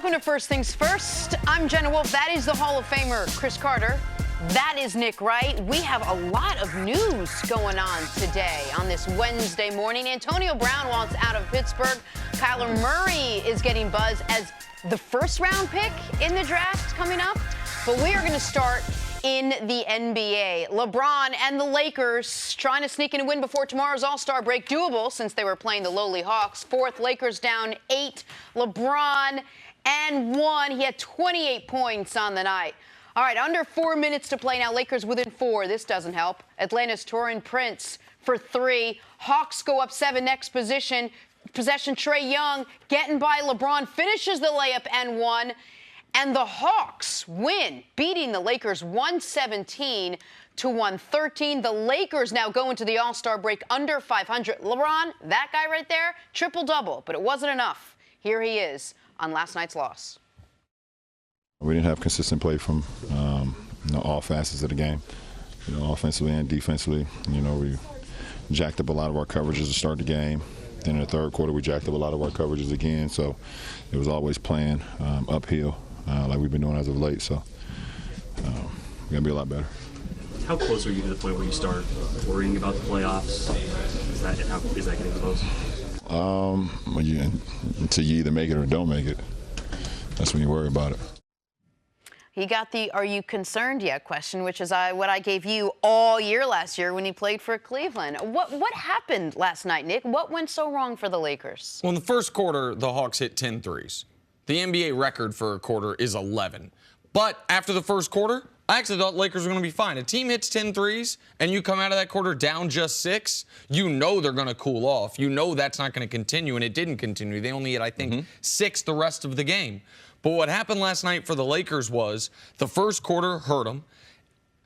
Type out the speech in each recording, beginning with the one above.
Welcome to First Things First. I'm Jenna Wolfe. That is the Hall of Famer, Cris Carter. That is Nick Wright. We have a lot of news going on today on this Wednesday morning. Antonio Brown wants out of Pittsburgh. Kyler Murray is getting buzz as the first-round pick in the draft coming up. But we are going to start in the NBA. LeBron and the Lakers trying to sneak in a win before tomorrow's All-Star break. Doable since they were playing the lowly Hawks. Fourth, Lakers down 8. LeBron and 1. He had 28 points on the night. All right, under 4 minutes to play now. Lakers within 4. This doesn't help. Atlanta's Taurean Prince for 3. Hawks go up 7 next possession. Trae Young getting by LeBron, finishes the layup and 1. And the Hawks win, beating the Lakers 117 to 113. The Lakers now go into the All-Star break under 500. LeBron, that guy right there, triple-double, but it wasn't enough. Here he is on last night's loss. We didn't have consistent play from all facets of the game, offensively and defensively. We jacked up a lot of our coverages to start the game. Then in the third quarter, we jacked up a lot of our coverages again. So it was always playing uphill. Like we've been doing as of late, so we're going to be a lot better. How close are you to the point where you start worrying about the playoffs? Is that getting close? Until you either make it or don't make it, that's when you worry about it. He got the "Are you concerned yet?" question, which is what I gave you all year last year when he played for Cleveland. What happened last night, Nick? What went so wrong for the Lakers? Well, in the first quarter, the Hawks hit 10 threes. The NBA record for a quarter is 11. But after the first quarter, I actually thought Lakers were going to be fine. A team hits 10 threes and you come out of that quarter down just 6, you know they're going to cool off. You know that's not going to continue, and it didn't continue. They only hit, I think, 6 the rest of the game. But what happened last night for the Lakers was the first quarter hurt them.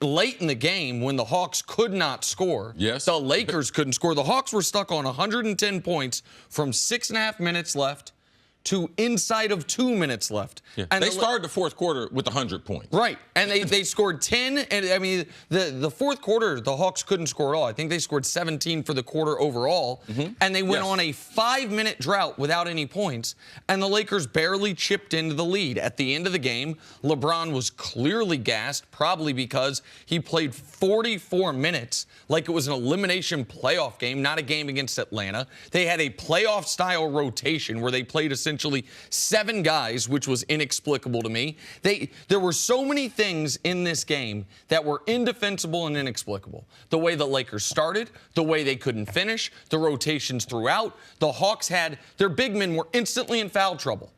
Late in the game, when the Hawks could not score, the Lakers couldn't score. The Hawks were stuck on 110 points from 6.5 minutes left to inside of 2 minutes left. Yeah. And they started the fourth quarter with 100 points. Right. And they scored 10. And, I mean, the fourth quarter, the Hawks couldn't score at all. I think they scored 17 for the quarter overall. And they went on a 5-minute drought without any points. And the Lakers barely chipped into the lead. At the end of the game, LeBron was clearly gassed, probably because he played 44 minutes like it was an elimination playoff game, not a game against Atlanta. They had a playoff-style rotation where they played essentially 7 guys, which was inexplicable to me. There were so many things in this game that were indefensible and inexplicable. The way the Lakers started, the way they couldn't finish, the rotations throughout. The Hawks had their big men were instantly in foul trouble.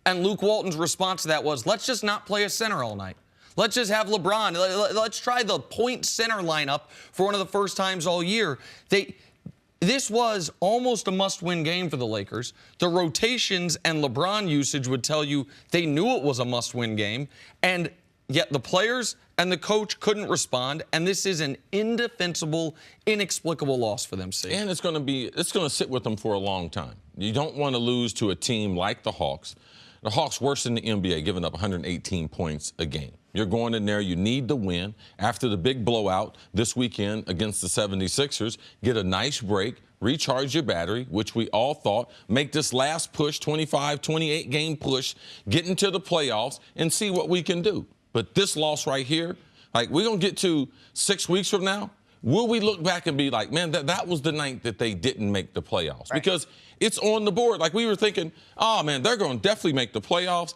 And Luke Walton's response to that was, let's just not play a center all night. Let's just have LeBron. Let's try the point center lineup for one of the first times all year. This was almost a must-win game for the Lakers. The rotations and LeBron usage would tell you they knew it was a must-win game, and yet the players and the coach couldn't respond, and this is an indefensible, inexplicable loss for them, Steve. And it's going to sit with them for a long time. You don't want to lose to a team like the Hawks. The Hawks worse than the NBA, giving up 118 points a game. You're going in there, you need to win. After the big blowout this weekend against the 76ers, get a nice break, recharge your battery, which we all thought, make this last push, 25, 28 game push, get into the playoffs and see what we can do. But this loss right here, like we're going to get to 6 weeks from now, will we look back and be like, man, that was the night that they didn't make the playoffs? Right. Because it's on the board. Like we were thinking, oh, man, they're going to definitely make the playoffs.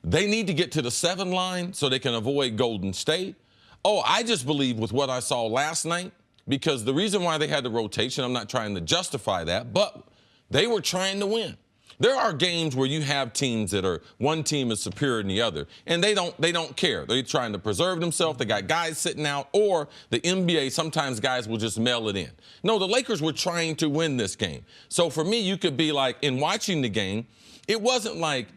They need to get to the 7 line so they can avoid Golden State. Oh, I just believe with what I saw last night, because the reason why they had the rotation, I'm not trying to justify that, but they were trying to win. There are games where you have teams that are one team is superior than the other, and they don't care. They're trying to preserve themselves. They got guys sitting out, or the NBA, sometimes guys will just mail it in. No, the Lakers were trying to win this game. So for me, you could be like, in watching the game, it wasn't like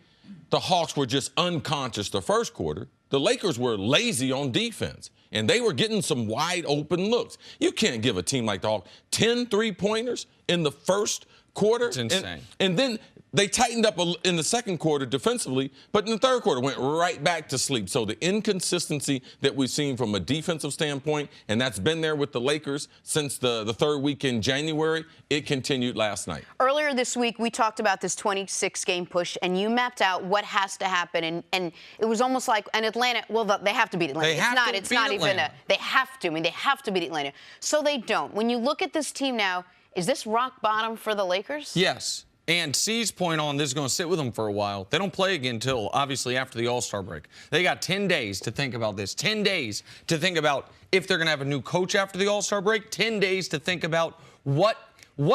the Hawks were just unconscious the first quarter. The Lakers were lazy on defense, and they were getting some wide open looks. You can't give a team like the Hawks 10 3-pointers in the first quarter. It's insane. And then They tightened up in the second quarter defensively, but in the third quarter went right back to sleep. So the inconsistency that we've seen from a defensive standpoint, and that's been there with the Lakers since the third week in January, it continued last night. Earlier this week, we talked about this 26-game push, and you mapped out what has to happen. And it was almost like an Atlanta. Well, they have to beat Atlanta. It's not even a. They have to. I mean, they have to beat Atlanta. So they don't. When you look at this team now, is this rock bottom for the Lakers? Yes. And C's point on this is going to sit with them for a while. They don't play again until, obviously, after the All-Star break. They got 10 days to think about this. 10 days to think about if they're going to have a new coach after the All-Star break. 10 days to think about what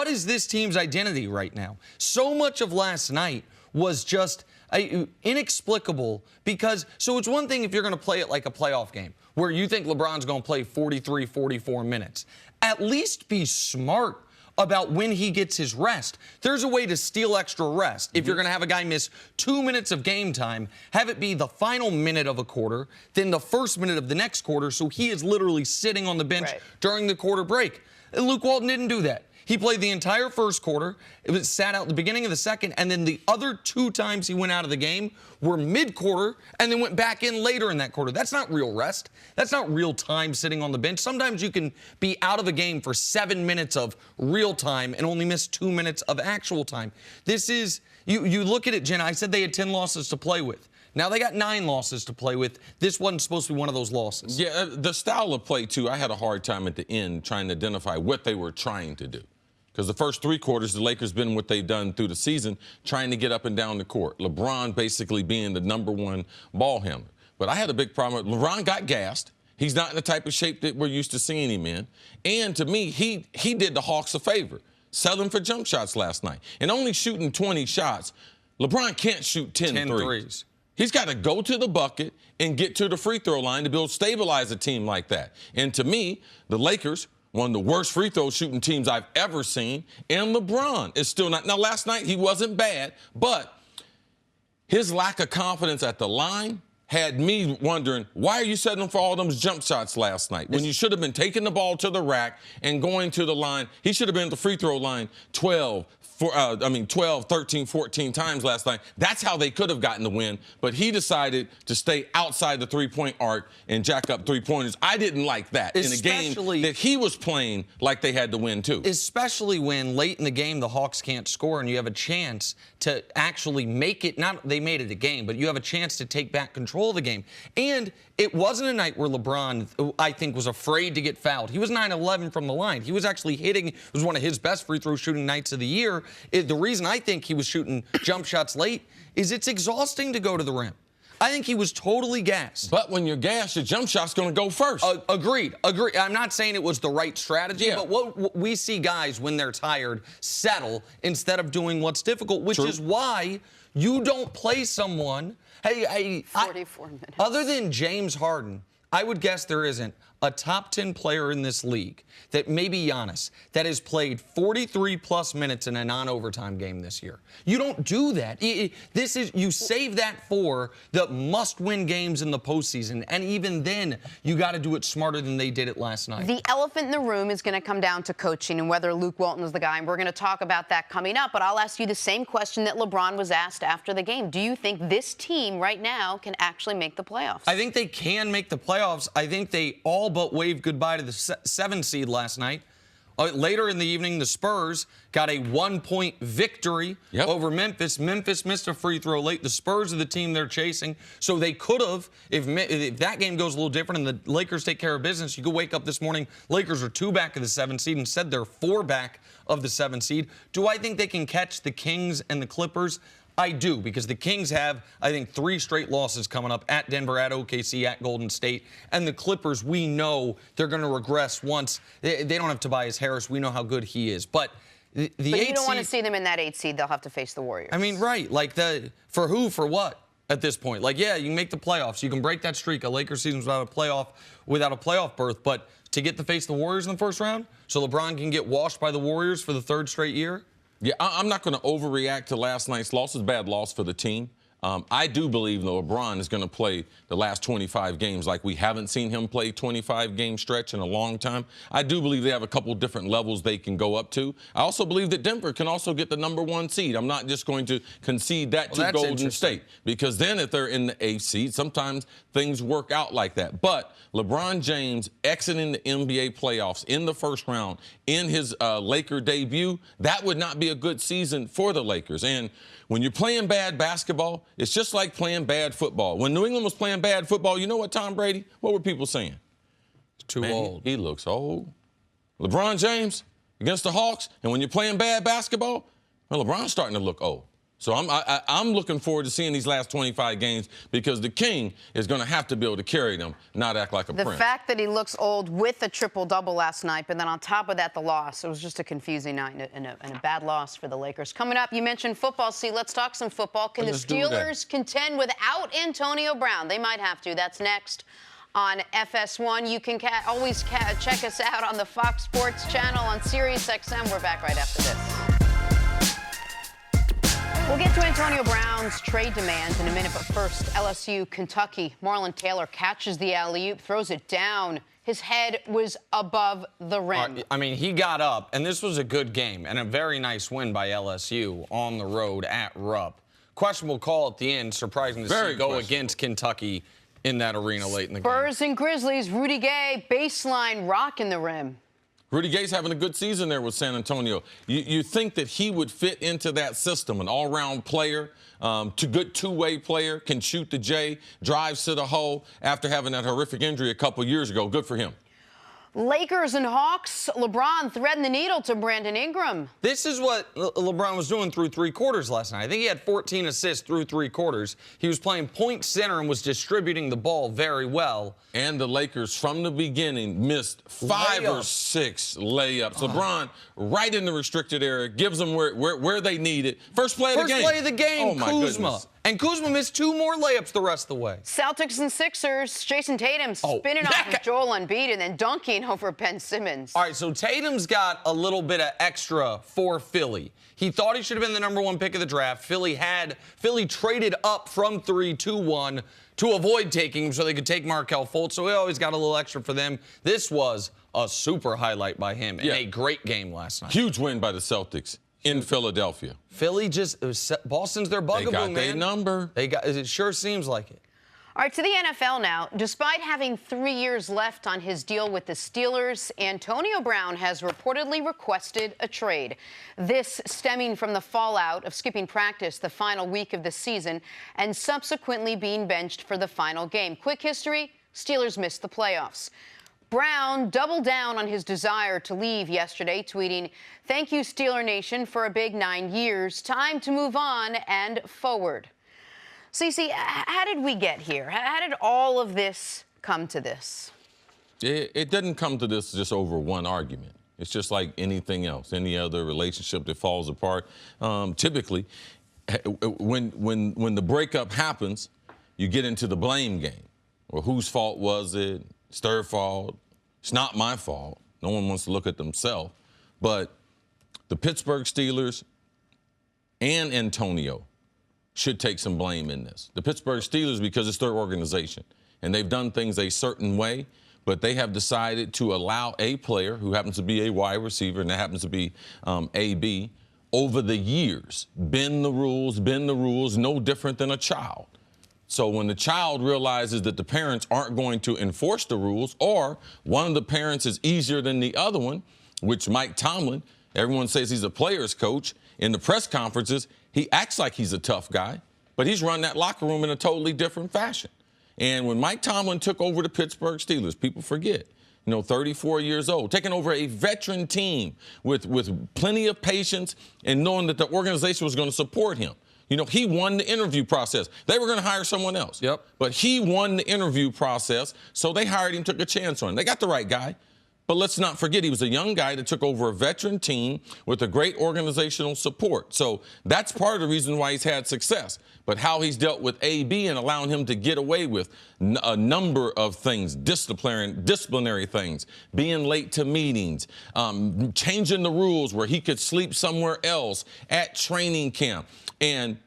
is this team's identity right now. So much of last night was just inexplicable because, so it's one thing if you're going to play it like a playoff game where you think LeBron's going to play 43, 44 minutes. At least be smart about when he gets his rest. There's a way to steal extra rest. If you're going to have a guy miss 2 minutes of game time, have it be the final minute of a quarter, then the first minute of the next quarter, so he is literally sitting on the bench during the quarter break. And Luke Walton didn't do that. He played the entire first quarter. It was sat out at the beginning of the second, and then the other 2 times he went out of the game were mid-quarter and then went back in later in that quarter. That's not real rest. That's not real time sitting on the bench. Sometimes you can be out of a game for 7 minutes of real time and only miss 2 minutes of actual time. This is, you look at it, Jenna, I said they had 10 losses to play with. Now they got 9 losses to play with. This wasn't supposed to be one of those losses. Yeah, the style of play, too, I had a hard time at the end trying to identify what they were trying to do. Because the first 3 quarters, the Lakers been what they've done through the season, trying to get up and down the court. LeBron basically being the #1 ball handler. But I had a big problem. LeBron got gassed. He's not in the type of shape that we're used to seeing him in. And to me, he did the Hawks a favor, settling for jump shots last night. And only shooting 20 shots, LeBron can't shoot 10 threes. He's got to go to the bucket and get to the free throw line to be able to stabilize a team like that. And to me, the Lakers, one of the worst free throw shooting teams I've ever seen, and LeBron is still not. Now, last night he wasn't bad, but his lack of confidence at the line had me wondering, why are you settling for all those jump shots last night when you should have been taking the ball to the rack and going to the line? He should have been at the free throw line 12, 13, 14 times last night. That's how they could have gotten the win. But he decided to stay outside the three-point arc and jack up three-pointers. I didn't like that in a game that he was playing like they had to win, too. Especially when late in the game the Hawks can't score and you have a chance to actually make it. Not they made it a game, but you have a chance to take back control of the game. And it wasn't a night where LeBron, I think, was afraid to get fouled. He was 9-11 from the line. He was actually hitting. It was one of his best free throw shooting nights of the year. The reason I think he was shooting jump shots late is it's exhausting to go to the rim. I think he was totally gassed. But when you're gassed, your jump shot's going to go first. Agreed. I'm not saying it was the right strategy, but what we see guys when they're tired settle instead of doing what's difficult, which is why you don't play someone. 44 minutes. Other than James Harden, I would guess there isn't a top 10 player in this league, that maybe Giannis, that has played 43-plus minutes in a non-overtime game this year. You don't do that. You save that for the must-win games in the postseason, and even then, you got to do it smarter than they did it last night. The elephant in the room is going to come down to coaching and whether Luke Walton is the guy, and we're going to talk about that coming up, but I'll ask you the same question that LeBron was asked after the game. Do you think this team right now can actually make the playoffs? I think they can make the playoffs. I think they all but waved goodbye to the 7 seed last night. Later in the evening, the Spurs got a 1-point victory over Memphis. Memphis missed a free throw late. The Spurs are the team they're chasing. So they could have, if that game goes a little different and the Lakers take care of business, you could wake up this morning, Lakers are 2 back of the 7 seed. Instead, they're 4 back of the 7 seed. Do I think they can catch the Kings and the Clippers? I do, because the Kings have, I think, 3 straight losses coming up at Denver, at OKC, at Golden State. And the Clippers, we know they're going to regress once. They don't have Tobias Harris. We know how good he is. But the 8 seed, you don't want to see them in that 8 seed. They'll have to face the Warriors. I mean, right. Like, for who, for what at this point? Like, yeah, you can make the playoffs. You can break that streak. A Lakers season without a playoff berth. But to get to face the Warriors in the first round so LeBron can get washed by the Warriors for the 3rd straight year? Yeah, I'm not going to overreact to last night's loss. It's a bad loss for the team. I do believe that LeBron is going to play the last 25 games like we haven't seen him play 25-game stretch in a long time. I do believe they have a couple different levels they can go up to. I also believe that Denver can also get the #1 seed. I'm not just going to concede that to Golden State, because then if they're in the 8th seed, sometimes things work out like that. But LeBron James exiting the NBA playoffs in the first round in his Laker debut, that would not be a good season for the Lakers. And when you're playing bad basketball, it's just like playing bad football. When New England was playing bad football, you know what, Tom Brady? What were people saying? Too old. He looks old. LeBron James against the Hawks, and when you're playing bad basketball, well, LeBron's starting to look old. So I'm looking forward to seeing these last 25 games, because the king is going to have to be able to carry them, not act like a prince. The fact that he looks old with a triple-double last night, but then on top of that, the loss. It was just a confusing night and a bad loss for the Lakers. Coming up, you mentioned football. See, let's talk some football. Can the Steelers contend without Antonio Brown? They might have to. That's next on FS1. You can always check us out on the Fox Sports channel on SiriusXM. We're back right after this. We'll get to Antonio Brown's trade demands in a minute, but first, LSU, Kentucky. Marlon Taylor catches the alley-oop, throws it down. His head was above the rim. I mean, he got up, and this was a good game and a very nice win by LSU on the road at Rupp. Questionable call at the end, surprising to see go against Kentucky in that arena late in the game. Spurs and Grizzlies, Rudy Gay, baseline rocking the rim. Rudy Gay's having a good season there with San Antonio. You think that he would fit into that system, an all-round player, good two-way player, can shoot the J, drives to the hole after having that horrific injury a couple years ago. Good for him. Lakers and Hawks, LeBron threading the needle to Brandon Ingram. This is what LeBron was doing through 3 quarters last night. I think he had 14 assists through 3 quarters. He was playing point center and was distributing the ball very well. And the Lakers, from the beginning, missed 5 or 6 layups. LeBron, right in the restricted area, gives them where they need it. First play of the game. First play of the game, oh, my Kuzma. Goodness. And Kuzma missed 2 more layups the rest of the way. Celtics and Sixers, Jason Tatum spinning off of Joel Embiid and then dunking over Ben Simmons. All right, so Tatum's got a little bit of extra for Philly. He thought he should have been the #1 pick of the draft. Philly traded up from 3 to 1 to avoid taking him so they could take Markelle Fultz, so he always got a little extra for them. This was a super highlight by him and a great game last night. Huge win by the Celtics in Philadelphia. Philly Boston's their bugaboo, man. They got their number. It sure seems like it. All right, to the NFL now. Despite having 3 years left on his deal with the Steelers, Antonio Brown has reportedly requested a trade. This stemming from the fallout of skipping practice the final week of the season and subsequently being benched for the final game. Quick history, Steelers missed the playoffs. Brown doubled down on his desire to leave yesterday, tweeting, "Thank you, Steeler Nation, for a big 9 years. Time to move on and forward." Cece, how did we get here? How did all of this come to this? It didn't come to this just over one argument. It's just like anything else, any other relationship that falls apart. Typically, when the breakup happens, you get into the blame game. Well, whose fault was it? It's their fault. It's not my fault. No one wants to look at themselves. But the Pittsburgh Steelers and Antonio should take some blame in this. The Pittsburgh Steelers, because it's their organization, and they've done things a certain way, but they have decided to allow a player who happens to be a wide receiver, and that happens to be AB, over the years, bend the rules, no different than a child. So when the child realizes that the parents aren't going to enforce the rules, or one of the parents is easier than the other one, which Mike Tomlin, everyone says he's a player's coach, in the press conferences, he acts like he's a tough guy, but he's run that locker room in a totally different fashion. And when Mike Tomlin took over the Pittsburgh Steelers, people forget, 34 years old, taking over a veteran team with plenty of patience and knowing that the organization was going to support him. He won the interview process. They were going to hire someone else. Yep. But he won the interview process, so they hired him, took a chance on him. They got the right guy. But let's not forget, he was a young guy that took over a veteran team with a great organizational support. So that's part of the reason why he's had success. But how he's dealt with AB and allowing him to get away with a number of things, disciplinary things, being late to meetings, changing the rules where he could sleep somewhere else at training camp. And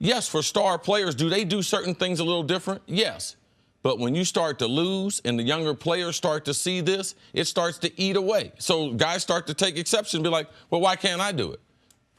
Yes, for star players, do they do certain things a little different? Yes. But when you start to lose and the younger players start to see this, it starts to eat away. So guys start to take exception and be like, well, why can't I do it?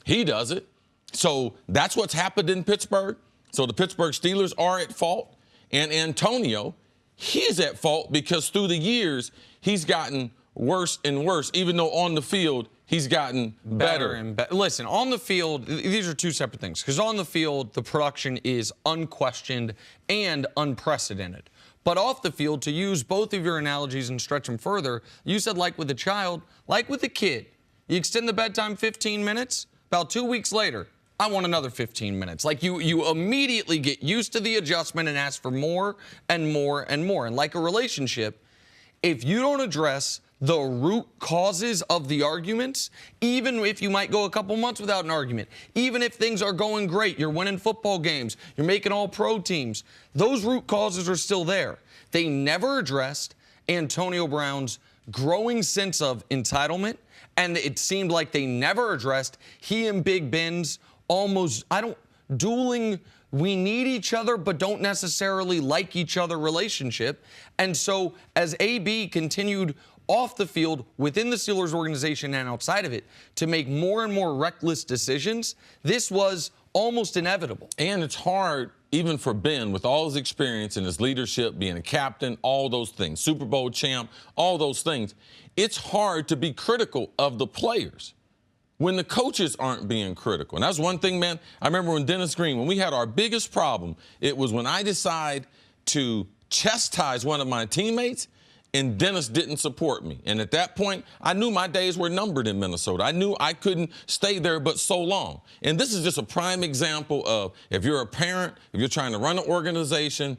He does it. So that's what's happened in Pittsburgh. So the Pittsburgh Steelers are at fault. And Antonio, he's at fault because through the years, he's gotten worse and worse, even though on the field, he's gotten better and better. Listen, on the field, these are two separate things. Because on the field, the production is unquestioned and unprecedented. But off the field, to use both of your analogies and stretch them further, you said like with a child, like with a kid. You extend the bedtime 15 minutes, about 2 weeks later, I want another 15 minutes. Like you immediately get used to the adjustment and ask for more and more and more. And like a relationship, if you don't address the root causes of the arguments, even if you might go a couple months without an argument, even if things are going great, you're winning football games, you're making all-pro teams, those root causes are still there. They never addressed Antonio Brown's growing sense of entitlement, and it seemed like they never addressed he and Big Ben's dueling, we need each other but don't necessarily like each other relationship. And so as AB continued off the field, within the Steelers organization and outside of it, to make more and more reckless decisions, this was almost inevitable. And it's hard, even for Ben, with all his experience and his leadership, being a captain, all those things, Super Bowl champ, all those things, it's hard to be critical of the players when the coaches aren't being critical. And that's one thing, man, I remember when Dennis Green, when we had our biggest problem, it was when I decided to chastise one of my teammates and Dennis didn't support me. And at that point, I knew my days were numbered in Minnesota. I knew I couldn't stay there but so long. And this is just a prime example of if you're a parent, if you're trying to run an organization,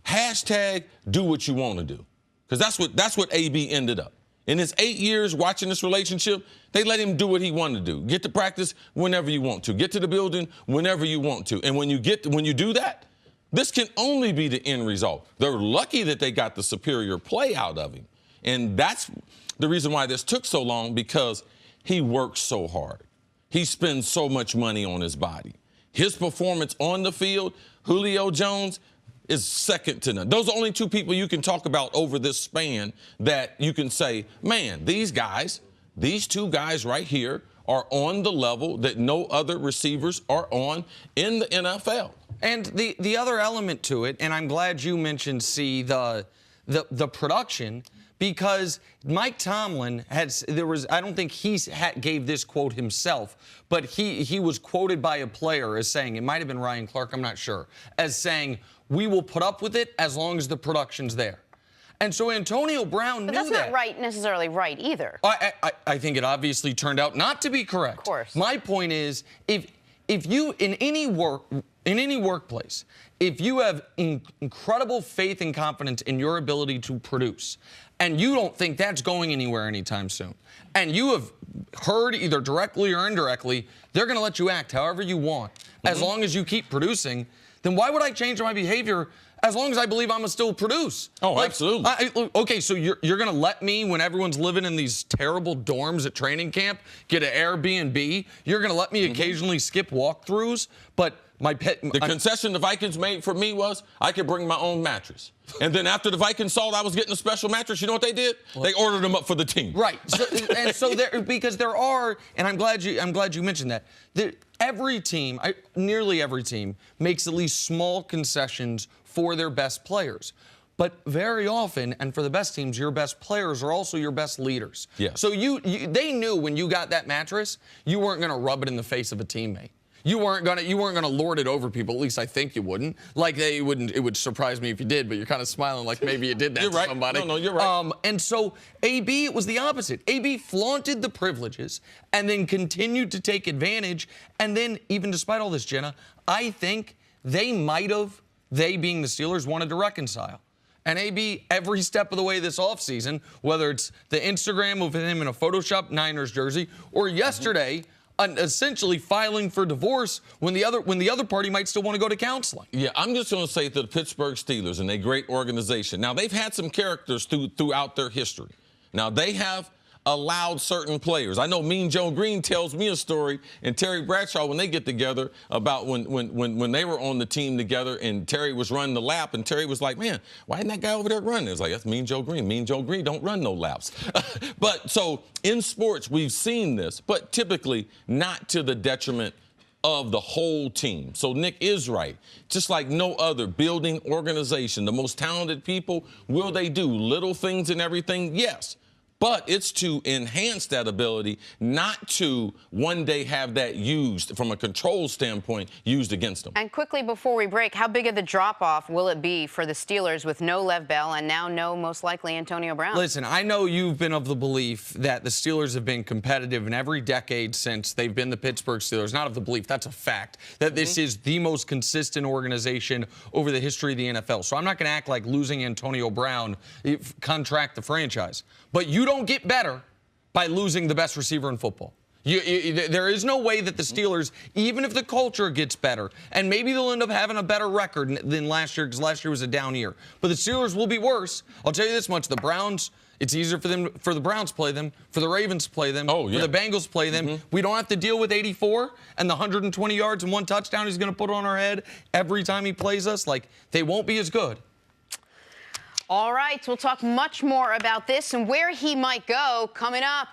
hashtag do what you want to do. Because that's what AB ended up. In his 8 years watching this relationship, they let him do what he wanted to do. Get to practice whenever you want to. Get to the building whenever you want to. And when you do that, this can only be the end result. They're lucky that they got the superior play out of him. And that's the reason why this took so long, because he works so hard. He spends so much money on his body. His performance on the field, Julio Jones, is second to none. Those are only two people you can talk about over this span that you can say, man, these two guys right here are on the level that no other receivers are on in the NFL. And the other element to it, and I'm glad you mentioned, the production, because Mike Tomlin I don't think he gave this quote himself, but he was quoted by a player as saying, it might have been Ryan Clark, I'm not sure, as saying, we will put up with it as long as the production's there. And so Antonio Brown knew that. But that's not necessarily right either. I think it obviously turned out not to be correct. Of course. My point is, if you, in any workplace, if you have incredible faith and confidence in your ability to produce, and you don't think that's going anywhere anytime soon, and you have heard either directly or indirectly, they're going to let you act however you want, as long as you keep producing, then why would I change my behavior as long as I believe I'm going to still produce? Oh, absolutely. Okay, so you're going to let me, when everyone's living in these terrible dorms at training camp, get an Airbnb? You're going to let me occasionally skip walkthroughs? But the concession the Vikings made for me was I could bring my own mattress. And then after the Vikings saw that I was getting a special mattress, you know what they did? They ordered them up for the team. Right. So because there are, and I'm glad you mentioned that. Every team, nearly every team, makes at least small concessions for their best players. But very often, and for the best teams, your best players are also your best leaders. Yes. So they knew when you got that mattress, you weren't going to rub it in the face of a teammate. You weren't gonna lord it over people. At least I think you wouldn't. Like they wouldn't. It would surprise me if you did. But you're kind of smiling like maybe you did that to somebody. No, you're right. And so AB, it was the opposite. AB flaunted the privileges and then continued to take advantage. And then even despite all this, Jenna, I think they being the Steelers, wanted to reconcile. And AB, every step of the way this offseason, whether it's the Instagram of him in a Photoshop Niners jersey, or yesterday. Essentially filing for divorce when the other party might still want to go to counseling. Yeah, I'm just going to say to the Pittsburgh Steelers, and a great organization. Now, they've had some characters throughout their history. Now, they have allowed certain players. I know Mean Joe Green tells me a story, and Terry Bradshaw, when they get together, about when they were on the team together and Terry was running the lap, and Terry was like, man, why isn't that guy over there running? It's like, that's Mean Joe Green. Mean Joe Green don't run no laps. But so in sports, we've seen this, but typically not to the detriment of the whole team. So Nick is right. Just like no other building organization, the most talented people, will they do little things and everything? Yes. But it's to enhance that ability, not to one day have that used, from a control standpoint, used against them. And quickly before we break, how big of the drop-off will it be for the Steelers with no Lev Bell and now no, most likely, Antonio Brown? Listen, I know you've been of the belief that the Steelers have been competitive in every decade since they've been the Pittsburgh Steelers. Not of the belief, that's a fact, that this is the most consistent organization over the history of the NFL. So I'm not going to act like losing Antonio Brown contract the franchise. But you don't get better by losing the best receiver in football. There is no way that the Steelers, even if the culture gets better, and maybe they'll end up having a better record than last year, because last year was a down year, but the Steelers will be worse. I'll tell you this much: the Browns, it's easier for the Browns to play them, for the Ravens to play them, for the Bengals to play them. We don't have to deal with 84 and the 120 yards and 1 touchdown he's going to put on our head every time he plays us. Like, they won't be as good. All right, we'll talk much more about this and where he might go coming up.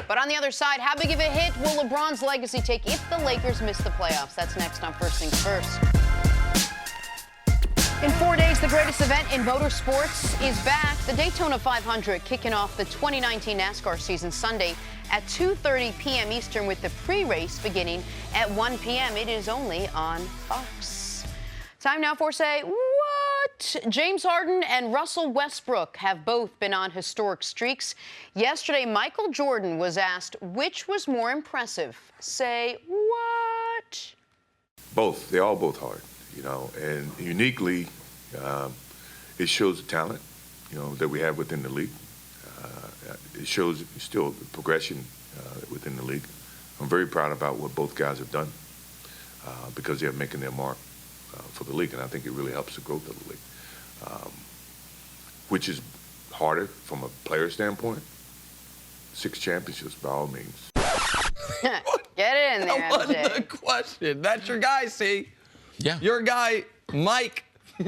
But on the other side, how big of a hit will LeBron's legacy take if the Lakers miss the playoffs? That's next on First Things First. In 4 days, the greatest event in motorsports is back. The Daytona 500 kicking off the 2019 NASCAR season Sunday at 2:30 p.m. Eastern, with the pre-race beginning at 1 p.m. It is only on Fox. Time now for Say What? James Harden and Russell Westbrook have both been on historic streaks. Yesterday, Michael Jordan was asked which was more impressive. Say what? Both. They're all both hard, and uniquely, it shows the talent, that we have within the league. It shows still the progression within the league. I'm very proud about what both guys have done because they're making their mark for the league, and I think it really helps the growth of the league, which is harder from a player standpoint. 6 championships, by all means. Get it in there, That wasn't MJ. the question. That's your guy, see? Yeah. Your guy, Mike,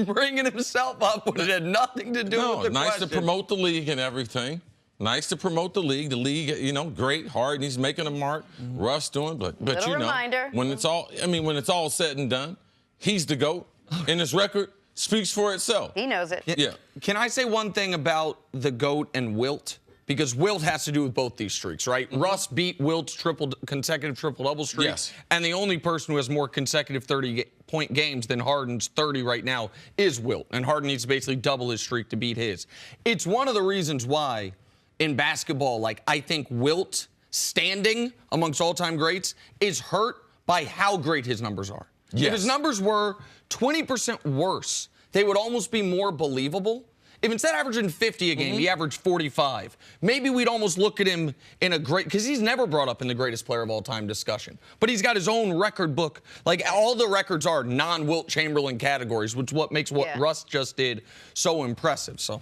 bringing himself up when it had nothing to do with the nice question. to promote the league and everything. Nice to promote the league. The league, great, hard, and he's making a mark. Russ doing, but Little reminder. when it's all said and done, he's the GOAT, and his record speaks for itself. He knows it. Yeah. Can I say one thing about the GOAT and Wilt? Because Wilt has to do with both these streaks, right? Russ beat Wilt's consecutive triple-double streak. Yes. And the only person who has more consecutive 30-point games than Harden's 30 right now is Wilt. And Harden needs to basically double his streak to beat his. It's one of the reasons why in basketball, I think Wilt standing amongst all-time greats is hurt by how great his numbers are. Yes. If his numbers were 20% worse, they would almost be more believable. If instead of averaging 50 a game, he averaged 45, maybe we'd almost look at him in a great, because he's never brought up in the greatest player of all time discussion. But he's got his own record book. All the records are non-Wilt Chamberlain categories, which is what makes what Russ just did so impressive. So,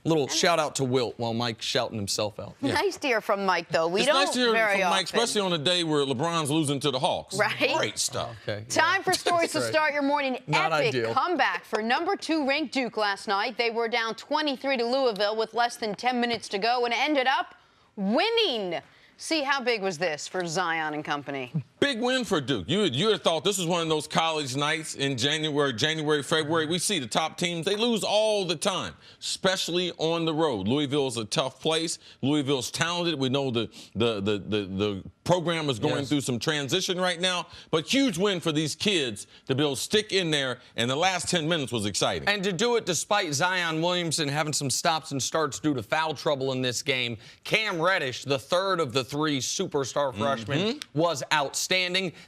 little shout out to Wilt while Mike's shouting himself out. Yeah. Nice to hear from Mike, though. We It's don't nice to hear very from often. Mike, especially on a day where LeBron's losing to the Hawks. Right? Great stuff. Okay. Time for stories to start your morning. Not Epic ideal. comeback for number 2 ranked Duke last night. They were down 23 to Louisville with less than 10 minutes to go and ended up winning. See, how big was this for Zion and company? Big win for Duke. You had thought this was one of those college nights in January, February. We see the top teams, they lose all the time, especially on the road. Louisville's a tough place. Louisville's talented. We know the program is going through some transition right now, but huge win for these kids to be able to stick in there, and the last 10 minutes was exciting. And to do it despite Zion Williamson having some stops and starts due to foul trouble in this game. Cam Reddish, the third of the 3 superstar freshmen, was outstanding.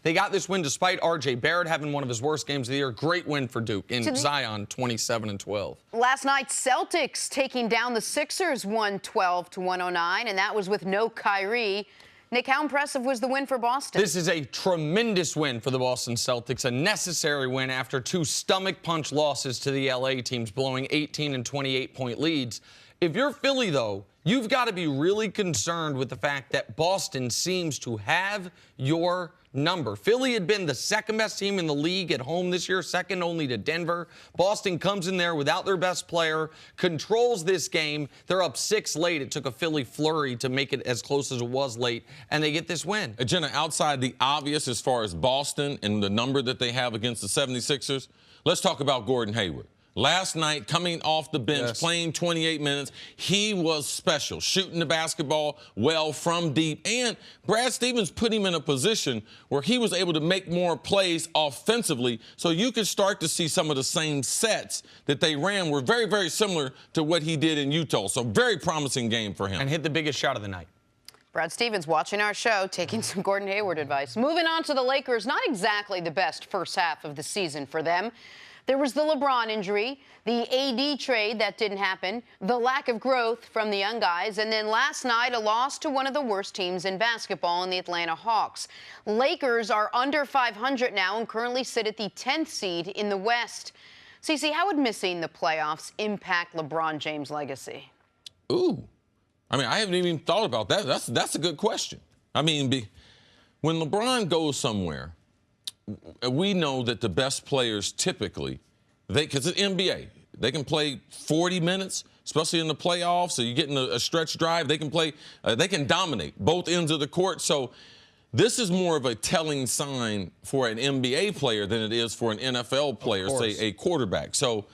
They got this win despite R.J. Barrett having one of his worst games of the year. Great win for Duke in Zion, 27-12. Last night, Celtics taking down the Sixers 112 to 109, and that was with no Kyrie. Nick, how impressive was the win for Boston? This is a tremendous win for the Boston Celtics, a necessary win after 2 stomach punch losses to the LA teams, blowing 18 and 28-point leads. If you're Philly, though, you've got to be really concerned with the fact that Boston seems to have your number. Philly had been the second best team in the league at home this year, second only to Denver. Boston comes in there without their best player, controls this game. They're up 6 late. It took a Philly flurry to make it as close as it was late, and they get this win. Jenna, outside the obvious as far as Boston and the number that they have against the 76ers, let's talk about Gordon Hayward. Last night, coming off the bench, playing 28 minutes, he was special, shooting the basketball well from deep. And Brad Stevens put him in a position where he was able to make more plays offensively, so you could start to see some of the same sets that they ran were very, very similar to what he did in Utah. So very promising game for him. And hit the biggest shot of the night. Brad Stevens watching our show, taking some Gordon Hayward advice. Moving on to the Lakers, not exactly the best first half of the season for them. There was the LeBron injury, the AD trade that didn't happen, the lack of growth from the young guys, and then last night a loss to one of the worst teams in basketball in the Atlanta Hawks. Lakers are under 500 now and currently sit at the 10th seed in the West. Cece, how would missing the playoffs impact LeBron James' legacy? Ooh. I mean, I haven't even thought about that. That's a good question. I mean, when LeBron goes somewhere, we know that the best players typically, because it's NBA, they can play 40 minutes, especially in the playoffs. So you're getting a stretch drive. They can play, they can dominate both ends of the court. So this is more of a telling sign for an NBA player than it is for an NFL player, say a quarterback. So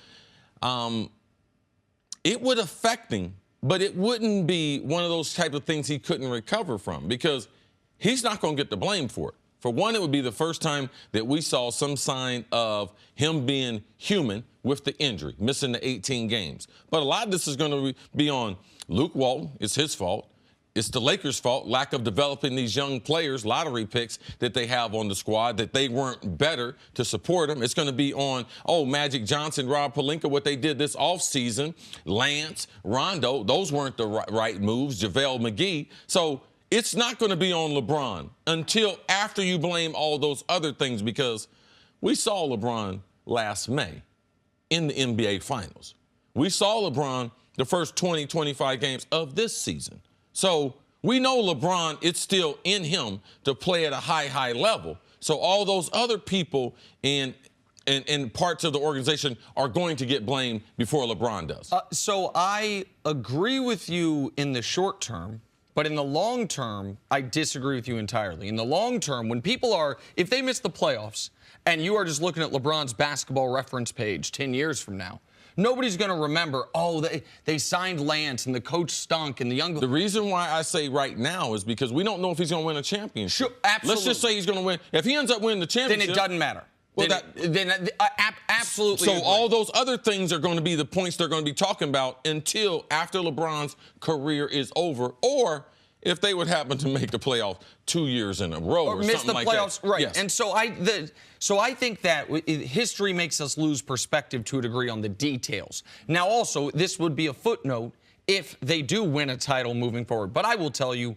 it would affect him, but it wouldn't be one of those type of things he couldn't recover from, because he's not going to get the blame for it. For one, it would be the first time that we saw some sign of him being human with the injury, missing the 18 games. But a lot of this is going to be on Luke Walton. It's his fault. It's the Lakers' fault, lack of developing these young players, lottery picks that they have on the squad, that they weren't better to support them. It's going to be on, Magic Johnson, Rob Pelinka, what they did this offseason, Lance, Rondo. Those weren't the right moves, JaVale McGee. So it's not going to be on LeBron until after you blame all those other things, because we saw LeBron last May in the NBA Finals. We saw LeBron the first 20, 25 games of this season. So we know LeBron, it's still in him to play at a high, high level. So all those other people in parts of the organization are going to get blamed before LeBron does. So I agree with you in the short term. But in the long term, I disagree with you entirely. In the long term, when people are, if they miss the playoffs and you are just looking at LeBron's basketball reference page 10 years from now, nobody's going to remember, they signed Lance and the coach stunk and the young. The reason why I say right now is because we don't know if he's going to win a championship. Sure, absolutely. Let's just say he's going to win. If he ends up winning the championship, then it doesn't matter. Well, absolutely. So agree. all those other things are going to be the points they're going to be talking about until after LeBron's career is over, or if they would happen to make the playoffs 2 years in a row or miss something the like playoffs, that. right? Yes. And so I think that history makes us lose perspective to a degree on the details. Now, also, this would be a footnote if they do win a title moving forward. But I will tell you,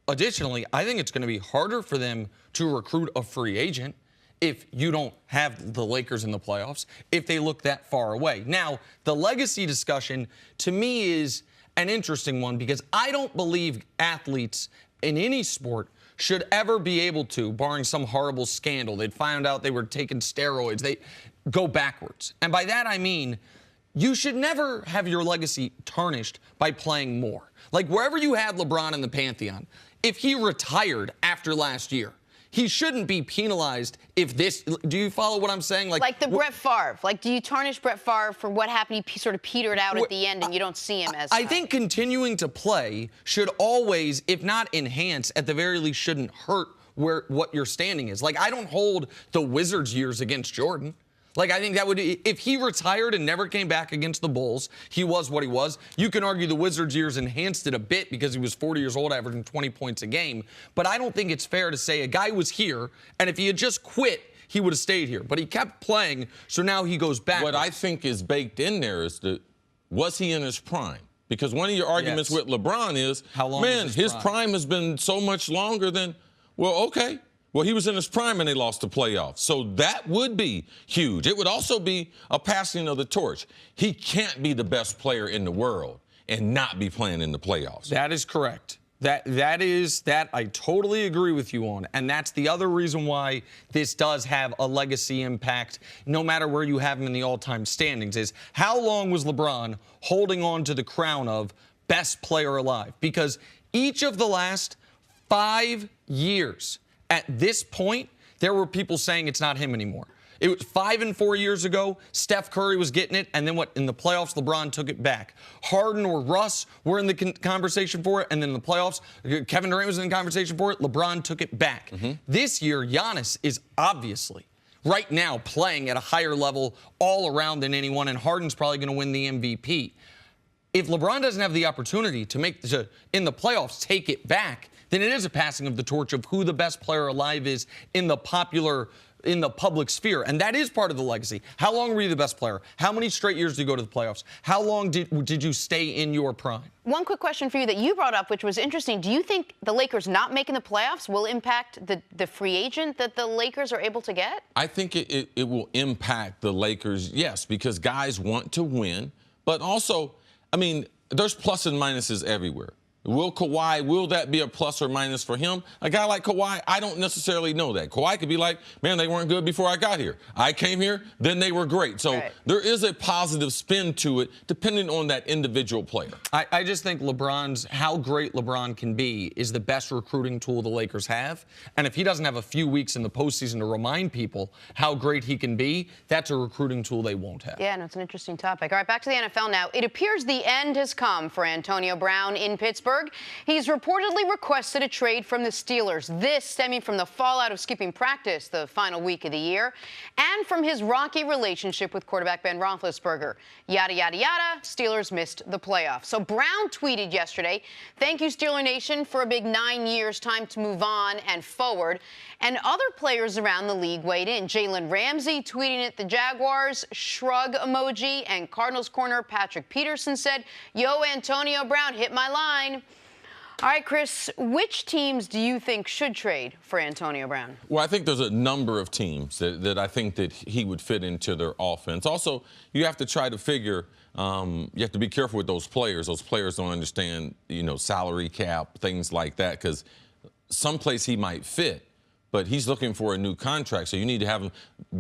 additionally, I think it's going to be harder for them to recruit a free agent if you don't have the Lakers in the playoffs, if they look that far away. Now, the legacy discussion, to me, is an interesting one, because I don't believe athletes in any sport should ever be able to, barring some horrible scandal, they'd find out they were taking steroids, they go backwards. And by that I mean, you should never have your legacy tarnished by playing more. Like wherever you had LeBron in the Pantheon, if he retired after last year, he shouldn't be penalized if this. Do you follow what I'm saying? Like the Brett Favre. Like, do you tarnish Brett Favre for what happened? He sort of petered out at the end, and you don't see him as. I think continuing to play should always, if not enhance, at the very least shouldn't hurt what your standing is. Like, I don't hold the Wizards years against Jordan. Like, I think that would, if he retired and never came back against the Bulls, he was what he was. You can argue the Wizards years enhanced it a bit because he was 40 years old, averaging 20 points a game. But I don't think it's fair to say a guy was here, and if he had just quit, he would have stayed here. But he kept playing, so now he goes back. What I think is baked in there is was he in his prime? Because one of your arguments with LeBron is, how long his prime has been so much longer than, okay. Well, he was in his prime and they lost the playoffs. So that would be huge. It would also be a passing of the torch. He can't be the best player in the world and not be playing in the playoffs. That is correct. That I totally agree with you on. And that's the other reason why this does have a legacy impact, no matter where you have him in the all-time standings, is how long was LeBron holding on to the crown of best player alive? Because each of the last 5 years, at this point, there were people saying it's not him anymore. It was 5 and 4 years ago. Steph Curry was getting it, and then in the playoffs, LeBron took it back. Harden or Russ were in the conversation for it, and then in the playoffs, Kevin Durant was in the conversation for it. LeBron took it back. This year, Giannis is obviously right now playing at a higher level all around than anyone, and Harden's probably going to win the MVP. If LeBron doesn't have the opportunity to in the playoffs take it back, then it is a passing of the torch of who the best player alive is in the public sphere. And that is part of the legacy. How long were you the best player? How many straight years did you go to the playoffs? How long did you stay in your prime? One quick question for you that you brought up, which was interesting. Do you think the Lakers not making the playoffs will impact the free agent that the Lakers are able to get? I think it will impact the Lakers, yes, because guys want to win. But also, I mean, there's plus and minuses everywhere. Will that be a plus or minus for him? A guy like Kawhi, I don't necessarily know that. Kawhi could be like, man, they weren't good before I got here. I came here, then they were great. So there is a positive spin to it depending on that individual player. I just think how great LeBron can be is the best recruiting tool the Lakers have. And if he doesn't have a few weeks in the postseason to remind people how great he can be, that's a recruiting tool they won't have. Yeah, no, it's an interesting topic. All right, back to the NFL now. It appears the end has come for Antonio Brown in Pittsburgh. He's reportedly requested a trade from the Steelers, this stemming from the fallout of skipping practice the final week of the year and from his rocky relationship with quarterback Ben Roethlisberger. Yada, yada, yada, Steelers missed the playoffs. So Brown tweeted yesterday, "Thank you, Steeler Nation, for a big 9 years. Time to move on and forward." And other players around the league weighed in. Jalen Ramsey tweeting at the Jaguars, shrug emoji, and Cardinals corner Patrick Peterson said, "Yo, Antonio Brown, hit my line." All right, Chris, which teams do you think should trade for Antonio Brown? Well, I think there's a number of teams that I think that he would fit into their offense. Also, you have to try to figure, you have to be careful with those players. Those players don't understand, salary cap, things like that, because someplace he might fit, but he's looking for a new contract. So you need to have him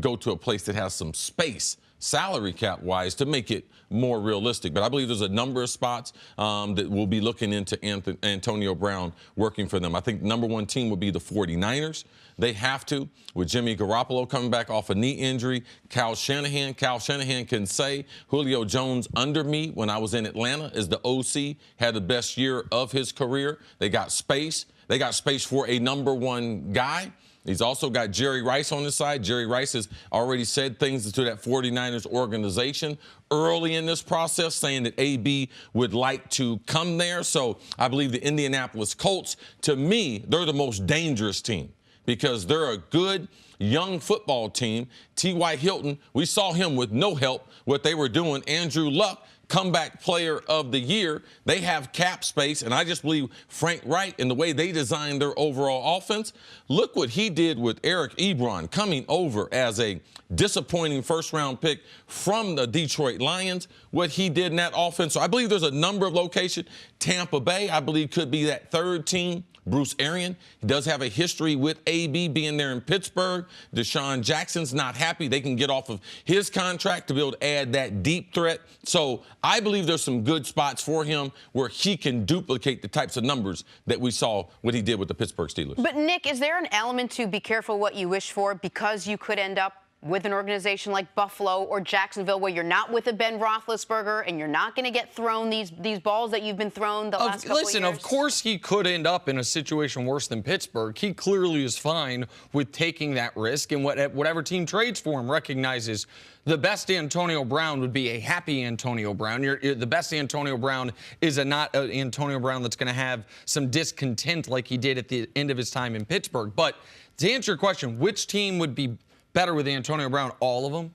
go to a place that has some space, salary cap-wise, to make it more realistic. But I believe there's a number of spots that will be looking into Antonio Brown working for them. I think the number one team would be the 49ers. They have to, with Jimmy Garoppolo coming back off a knee injury. Kyle Shanahan can say, Julio Jones under me when I was in Atlanta as the OC, had the best year of his career. They got space. They got space for a number one guy. He's also got Jerry Rice on his side. Jerry Rice has already said things to that 49ers organization early in this process, saying that AB would like to come there. So I believe the Indianapolis Colts, to me, they're the most dangerous team because they're a good young football team. T.Y. Hilton, we saw him with no help, what they were doing. Andrew Luck, comeback player of the year. They have cap space, and I just believe Frank Wright and the way they designed their overall offense. Look what he did with Eric Ebron coming over as a disappointing first-round pick from the Detroit Lions, what he did in that offense. So I believe there's a number of locations. Tampa Bay, I believe, could be that third team. Bruce Arians, he does have a history with AB being there in Pittsburgh. Deshaun Jackson's not happy. They can get off of his contract to be able to add that deep threat. So I believe there's some good spots for him where he can duplicate the types of numbers that we saw what he did with the Pittsburgh Steelers. But, Nick, is there an element to be careful what you wish for because you could end up with an organization like Buffalo or Jacksonville where you're not with a Ben Roethlisberger and you're not going to get thrown these balls that you've been thrown the last couple of years? Listen, of course he could end up in a situation worse than Pittsburgh. He clearly is fine with taking that risk, and whatever team trades for him recognizes the best Antonio Brown would be a happy Antonio Brown. The best Antonio Brown is not an Antonio Brown that's going to have some discontent like he did at the end of his time in Pittsburgh. But to answer your question, which team would be better with Antonio Brown? All of them.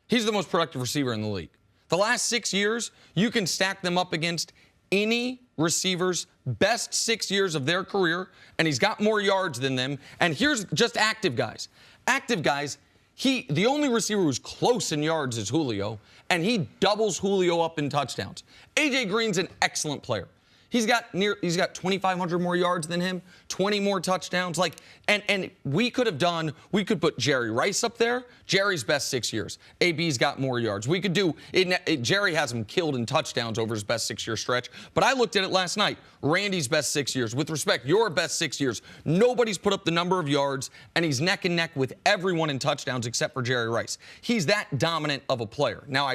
He's the most productive receiver in the league. The last 6 years, you can stack them up against any receiver's best 6 years of their career, and he's got more yards than them. And here's just active guys. Active guys, The only receiver who's close in yards is Julio, and he doubles Julio up in touchdowns. A.J. Green's an excellent player. He's got 2,500 more yards than him, 20 more touchdowns. And we could put Jerry Rice up there. Jerry's best 6 years. AB's got more yards. We could do it. Jerry has him killed in touchdowns over his best 6-year stretch. But I looked at it last night. Randy's best 6 years. With respect, your best 6 years. Nobody's put up the number of yards, and he's neck and neck with everyone in touchdowns except for Jerry Rice. He's that dominant of a player. Now,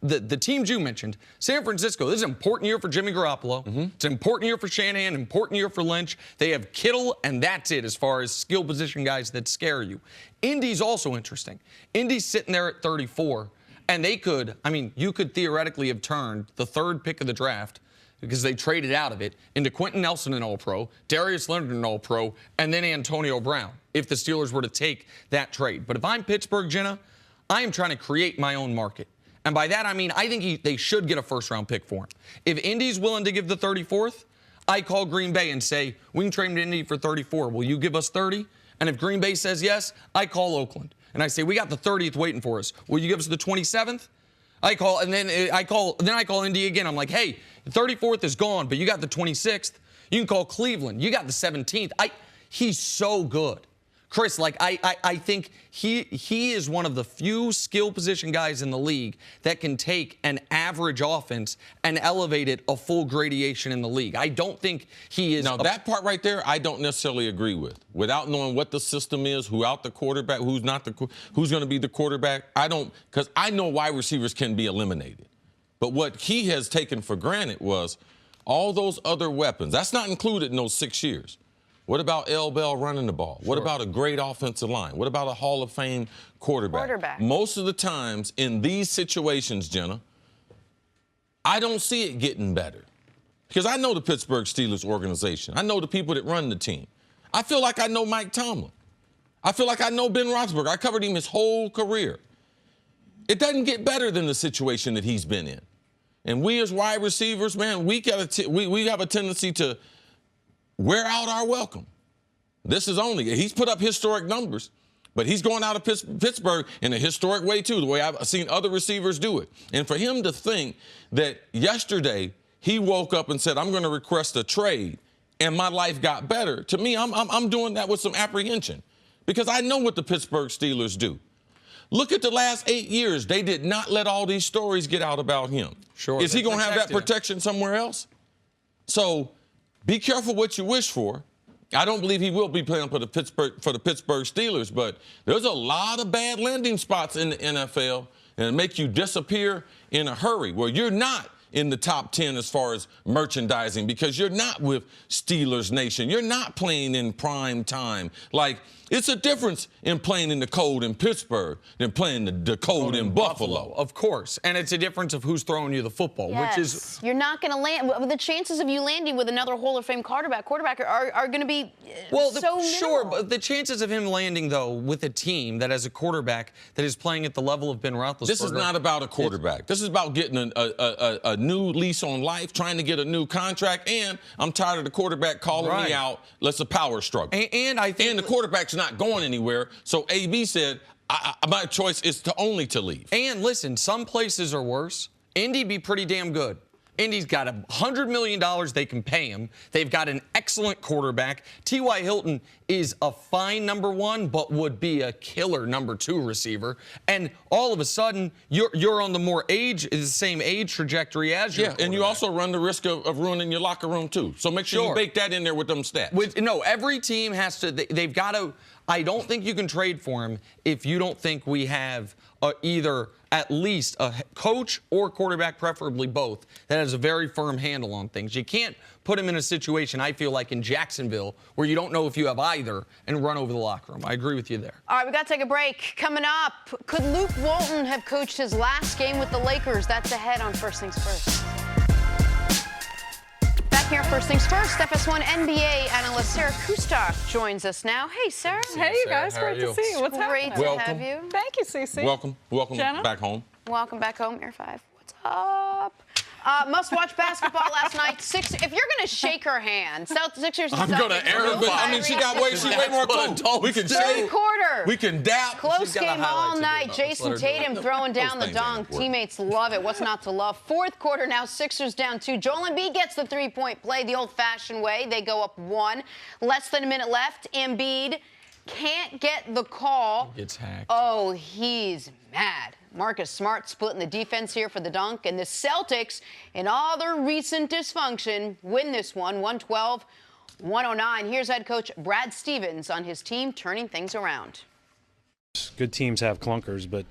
the teams you mentioned, San Francisco, this is an important year for Jimmy Garoppolo. It's an important year for Shanahan, important year for Lynch. They have Kittle, and that's it as far as skill position guys that scare you. Indy's also interesting. Indy's sitting there at 34, and you could theoretically have turned the 3rd pick of the draft, because they traded out of it, into Quentin Nelson, an All-Pro, Darius Leonard, an All-Pro, and then Antonio Brown, if the Steelers were to take that trade. But if I'm Pittsburgh, Jenna, I am trying to create my own market. And by that, I mean, I think they should get a first-round pick for him. If Indy's willing to give the 34th, I call Green Bay and say, we can trade him to Indy for 34. Will you give us 30? And if Green Bay says yes, I call Oakland. And I say, we got the 30th waiting for us. Will you give us the 27th? Then I call Indy again. I'm like, hey, the 34th is gone, but you got the 26th. You can call Cleveland. You got the 17th. He's so good. Cris, I think he is one of the few skill position guys in the league that can take an average offense and elevate it a full gradation in the league. I don't think he is. Now, that part right there, I don't necessarily agree with. Without knowing what the system is, who's the quarterback, who's going to be the quarterback, because I know wide receivers can be eliminated. But what he has taken for granted was all those other weapons. That's not included in those 6 years. What about L. Bell running the ball? What about a great offensive line? What about a Hall of Fame quarterback? Most of the times in these situations, Jenna, I don't see it getting better. Because I know the Pittsburgh Steelers organization. I know the people that run the team. I feel like I know Mike Tomlin. I feel like I know Ben Roethlisberger. I covered him his whole career. It doesn't get better than the situation that he's been in. And we as wide receivers, man, we have a tendency to wear out our welcome. He's put up historic numbers, but he's going out of Pittsburgh in a historic way, too, the way I've seen other receivers do it. And for him to think that yesterday he woke up and said, I'm going to request a trade, and my life got better, to me, I'm doing that with some apprehension because I know what the Pittsburgh Steelers do. Look at the last 8 years. They did not let all these stories get out about him. Sure. Is he going to have that protection somewhere else? So be careful what you wish for. I don't believe he will be playing for the Pittsburgh Steelers, but there's a lot of bad landing spots in the NFL and make you disappear in a hurry where you're not in the top 10 as far as merchandising because you're not with Steelers Nation. You're not playing in prime time. It's a difference in playing in the cold in Pittsburgh than playing the cold in Buffalo. Of course. And it's a difference of who's throwing you the football, yes. which is... You're not going to land... The chances of you landing with another Hall of Fame quarterback are going to be so minimal. Sure, but the chances of him landing, though, with a team that has a quarterback that is playing at the level of Ben Roethlisberger... This is not about a quarterback. This is about getting a new lease on life, trying to get a new contract, and I'm tired of the quarterback calling me out. It's a power struggle. And I think... And the quarterback's not going anywhere, so AB said, my choice is to leave. And listen, some places are worse. Indy be pretty damn good. Indy's got $100 million they can pay him. They've got an excellent quarterback. T.Y. Hilton is a fine number one, but would be a killer number two receiver. And all of a sudden, you're on the same age trajectory as your quarterback. And you also run the risk of ruining your locker room, too. So make sure you bake that in there with them stats. No, every team has to, they've got to, I don't think you can trade for him if you don't think we have either at least a coach or quarterback, preferably both, that has a very firm handle on things. You can't put him in a situation, I feel like, in Jacksonville where you don't know if you have either and run over the locker room. I agree with you there. All right, we got to take a break. Coming up, could Luke Walton have coached his last game with the Lakers? That's ahead on First Things First. Back here, First Things First, FS1 NBA analyst Sarah Kustok joins us now. Hey, Sarah. Hey, you guys. Great to see you. What's happening? Great to have you. Thank you, Cece. Welcome Jenna? back home. Welcome back home, Air 5. What's up? Must-watch basketball last night. If you're going to shake her hand, Sixers and I'm going to Celtics, air her, but I mean, she's way more cool. We can Third shake. quarter. We can dap. Close game all night. Jason Tatum throwing down the dunk. Teammates love it. What's not to love? Fourth quarter now, Sixers down 2. Joel Embiid gets the three-point play the old-fashioned way. They go up 1. Less than a minute left. Embiid can't get the call. He gets hacked. Oh, he's mad. Marcus Smart splitting the defense here for the dunk. And the Celtics, in all their recent dysfunction, win this one, 112-109. Here's head coach Brad Stevens on his team turning things around. Good teams have clunkers, but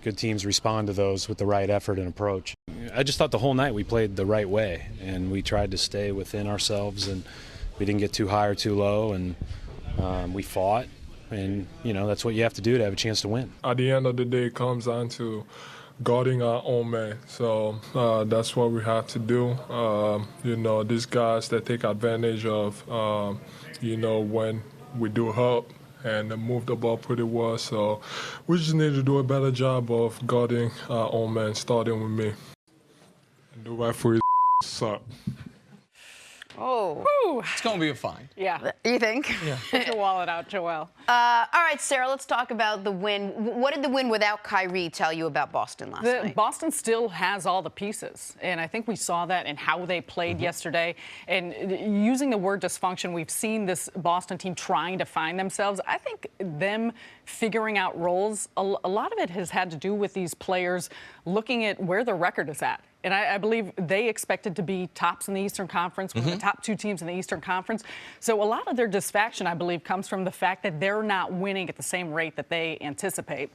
good teams respond to those with the right effort and approach. I just thought the whole night we played the right way, and we tried to stay within ourselves, and we didn't get too high or too low, and we fought. And, you know, that's what you have to do to have a chance to win. At the end of the day, it comes down to guarding our own man. So that's what we have to do. You know, these guys that take advantage of, you know, when we do help and move the ball pretty well. So we just need to do a better job of guarding our own man, starting with me. And do right for his suck. Oh. Whew. It's going to be a fine. Yeah. You think? Yeah. Get your wallet out, Joelle. All right, Sarah, let's talk about the win. What did the win without Kyrie tell you about Boston last night? Boston still has all the pieces, and I think we saw that in how they played yesterday. And using the word dysfunction, we've seen this Boston team trying to find themselves. I think them figuring out roles, a lot of it has had to do with these players looking at where their record is at. And I believe they expected to be tops in the Eastern Conference, one of the top 2 teams in the Eastern Conference. So a lot of their dissatisfaction, I believe, comes from the fact that they're not winning at the same rate that they anticipate.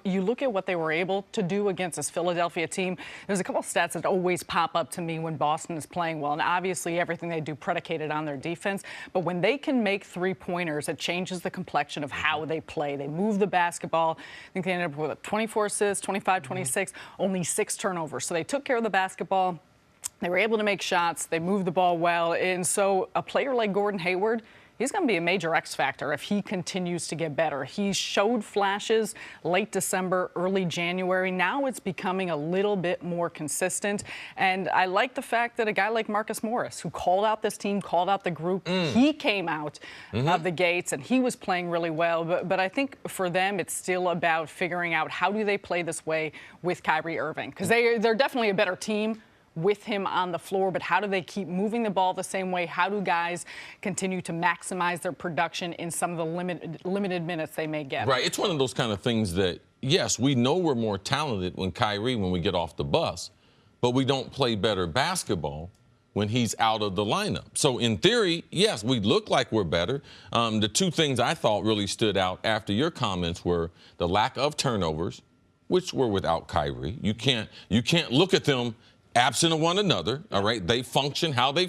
You look at what they were able to do against this Philadelphia team. There's a couple of stats that always pop up to me when Boston is playing well, and obviously everything they do predicated on their defense. But when they can make three-pointers, it changes the complexion of how they play. They move the basketball. I think they ended up with 24 assists, 25, 26, only 6 turnovers. So they took care of the basketball. They were able to make shots. They moved the ball well. And so a player like Gordon Hayward, he's going to be a major X factor if he continues to get better. He showed flashes late December, early January. Now it's becoming a little bit more consistent. And I like the fact that a guy like Marcus Morris, who called out this team, called out the group, he came out of the gates and he was playing really well. But I think for them, it's still about figuring out how do they play this way with Kyrie Irving, because they're definitely a better team with him on the floor, but how do they keep moving the ball the same way? How do guys continue to maximize their production in some of the limited minutes they may get? Right. It's one of those kind of things that, yes, we know we're more talented when we get off the bus, but we don't play better basketball when he's out of the lineup. So in theory, yes, we look like we're better. The 2 things I thought really stood out after your comments were the lack of turnovers, which were without Kyrie. You can't look at them absent of one another, all right? They function, how the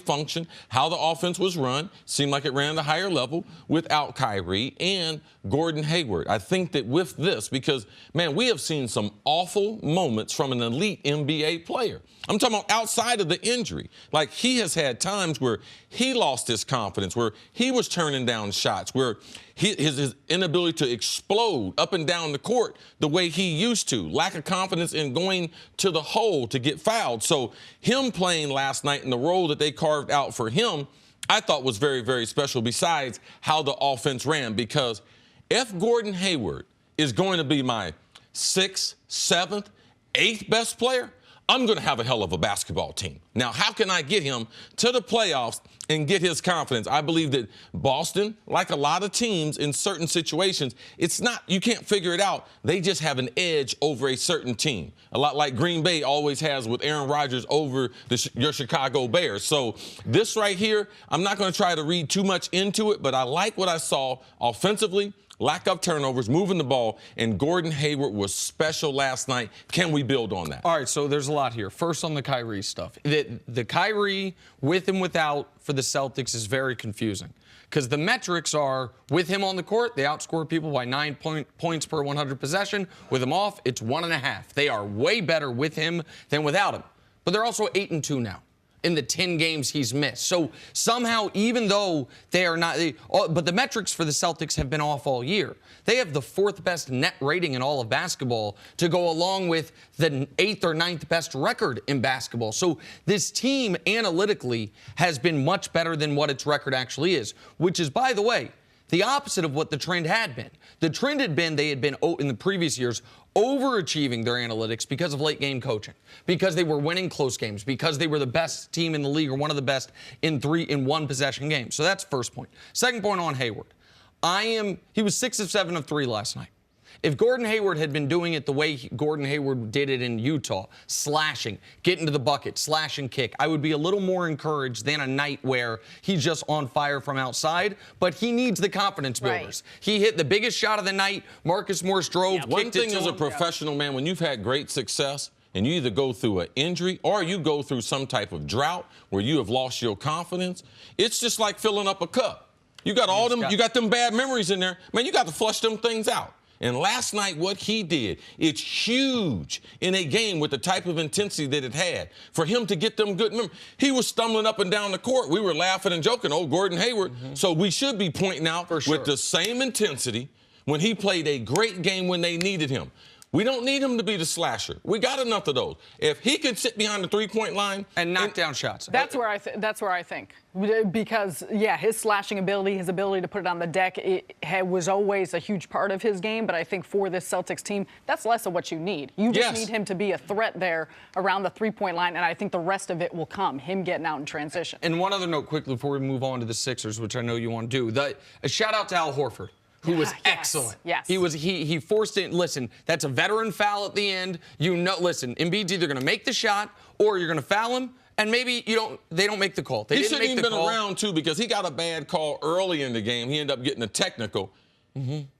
offense was run, seemed like it ran at a higher level without Kyrie and Gordon Hayward. I think that with this, because, man, we have seen some awful moments from an elite NBA player. I'm talking about outside of the injury. Like, he has had times where he lost his confidence, where he was turning down shots, where his inability to explode up and down the court the way he used to, lack of confidence in going to the hole to get fouled. So him playing last night in the role that they carved out for him, I thought was very, very special, besides how the offense ran. Because if Gordon Hayward is going to be my 6th, 7th, 8th best player, I'm going to have a hell of a basketball team. Now, how can I get him to the playoffs and get his confidence? I believe that Boston, like a lot of teams in certain situations, it's not, you can't figure it out. They just have an edge over a certain team. A lot like Green Bay always has with Aaron Rodgers over your Chicago Bears. So this right here, I'm not going to try to read too much into it, but I like what I saw offensively. Lack of turnovers, moving the ball, and Gordon Hayward was special last night. Can we build on that? All right, so there's a lot here. First on the Kyrie stuff. The Kyrie with and without for the Celtics is very confusing because the metrics are with him on the court, they outscore people by 9 points per 100 possession. With him off, it's 1.5. They are way better with him than without him. But they're also 8-2 now. in the 10 games he's missed. So somehow, even though they are not, but the metrics for the Celtics have been off all year. They have the 4th best net rating in all of basketball to go along with the 8th or 9th best record in basketball. So this team analytically has been much better than what its record actually is, which is, by the way, the opposite of what the trend had been. The trend had been they had been, in the previous years, overachieving their analytics because of late game coaching, because they were winning close games, because they were the best team in the league or one of the best in 1 possession games. So that's first point. Second point on Hayward. He was 6 of 7 of 3 last night. If Gordon Hayward had been doing it the way Gordon Hayward did it in Utah, slashing, getting to the bucket, slash and kick, I would be a little more encouraged than a night where he's just on fire from outside, but he needs the confidence builders. Right. He hit the biggest shot of the night. Marcus Morris drove, kicked One thing it to as a him. professional, man, when you've had great success and you either go through an injury or you go through some type of drought where you have lost your confidence, it's just like filling up a cup. You got all them, you got them bad memories in there. Man, you got to flush them things out. And last night, what he did, it's huge in a game with the type of intensity that it had. For him to get them good memories, he was stumbling up and down the court. We were laughing and joking, oh, Gordon Hayward. So we should be pointing out with the same intensity when he played a great game when they needed him. We don't need him to be the slasher. We got enough of those. If he can sit behind the three-point line and knock down shots. That's where I think. Because, yeah, his slashing ability, his ability to put it on the deck, was always a huge part of his game. But I think for this Celtics team, that's less of what you need. You just need him to be a threat there around the three-point line, and I think the rest of it will come, him getting out in transition. And one other note quickly before we move on to the Sixers, which I know you want to do. A shout-out to Al Horford, who was excellent. Yes. He forced it. Listen, that's a veteran foul at the end. Listen, Embiid's either going to make the shot or you're going to foul him, and maybe they don't make the call. He shouldn't even been around, too, because he got a bad call early in the game. He ended up getting a technical.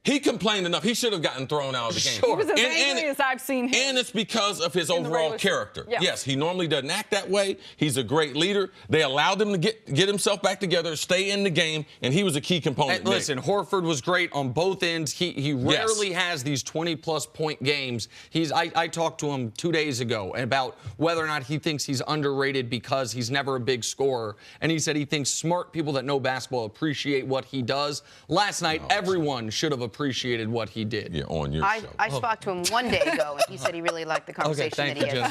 He complained enough. He should have gotten thrown out of the game. He was as angry as I've seen him. And it's because of his overall character. Yes, he normally doesn't act that way. He's a great leader. They allowed him to get himself back together, stay in the game, and he was a key component. And listen, Horford was great on both ends. He rarely has these 20-plus point games. I talked to him 2 days ago about whether or not he thinks he's underrated because he's never a big scorer. And he said he thinks smart people that know basketball appreciate what he does. Last night, everyone should have appreciated what he did. Yeah, on your show. I spoke to him 1 day ago, and he said he really liked the conversation that he had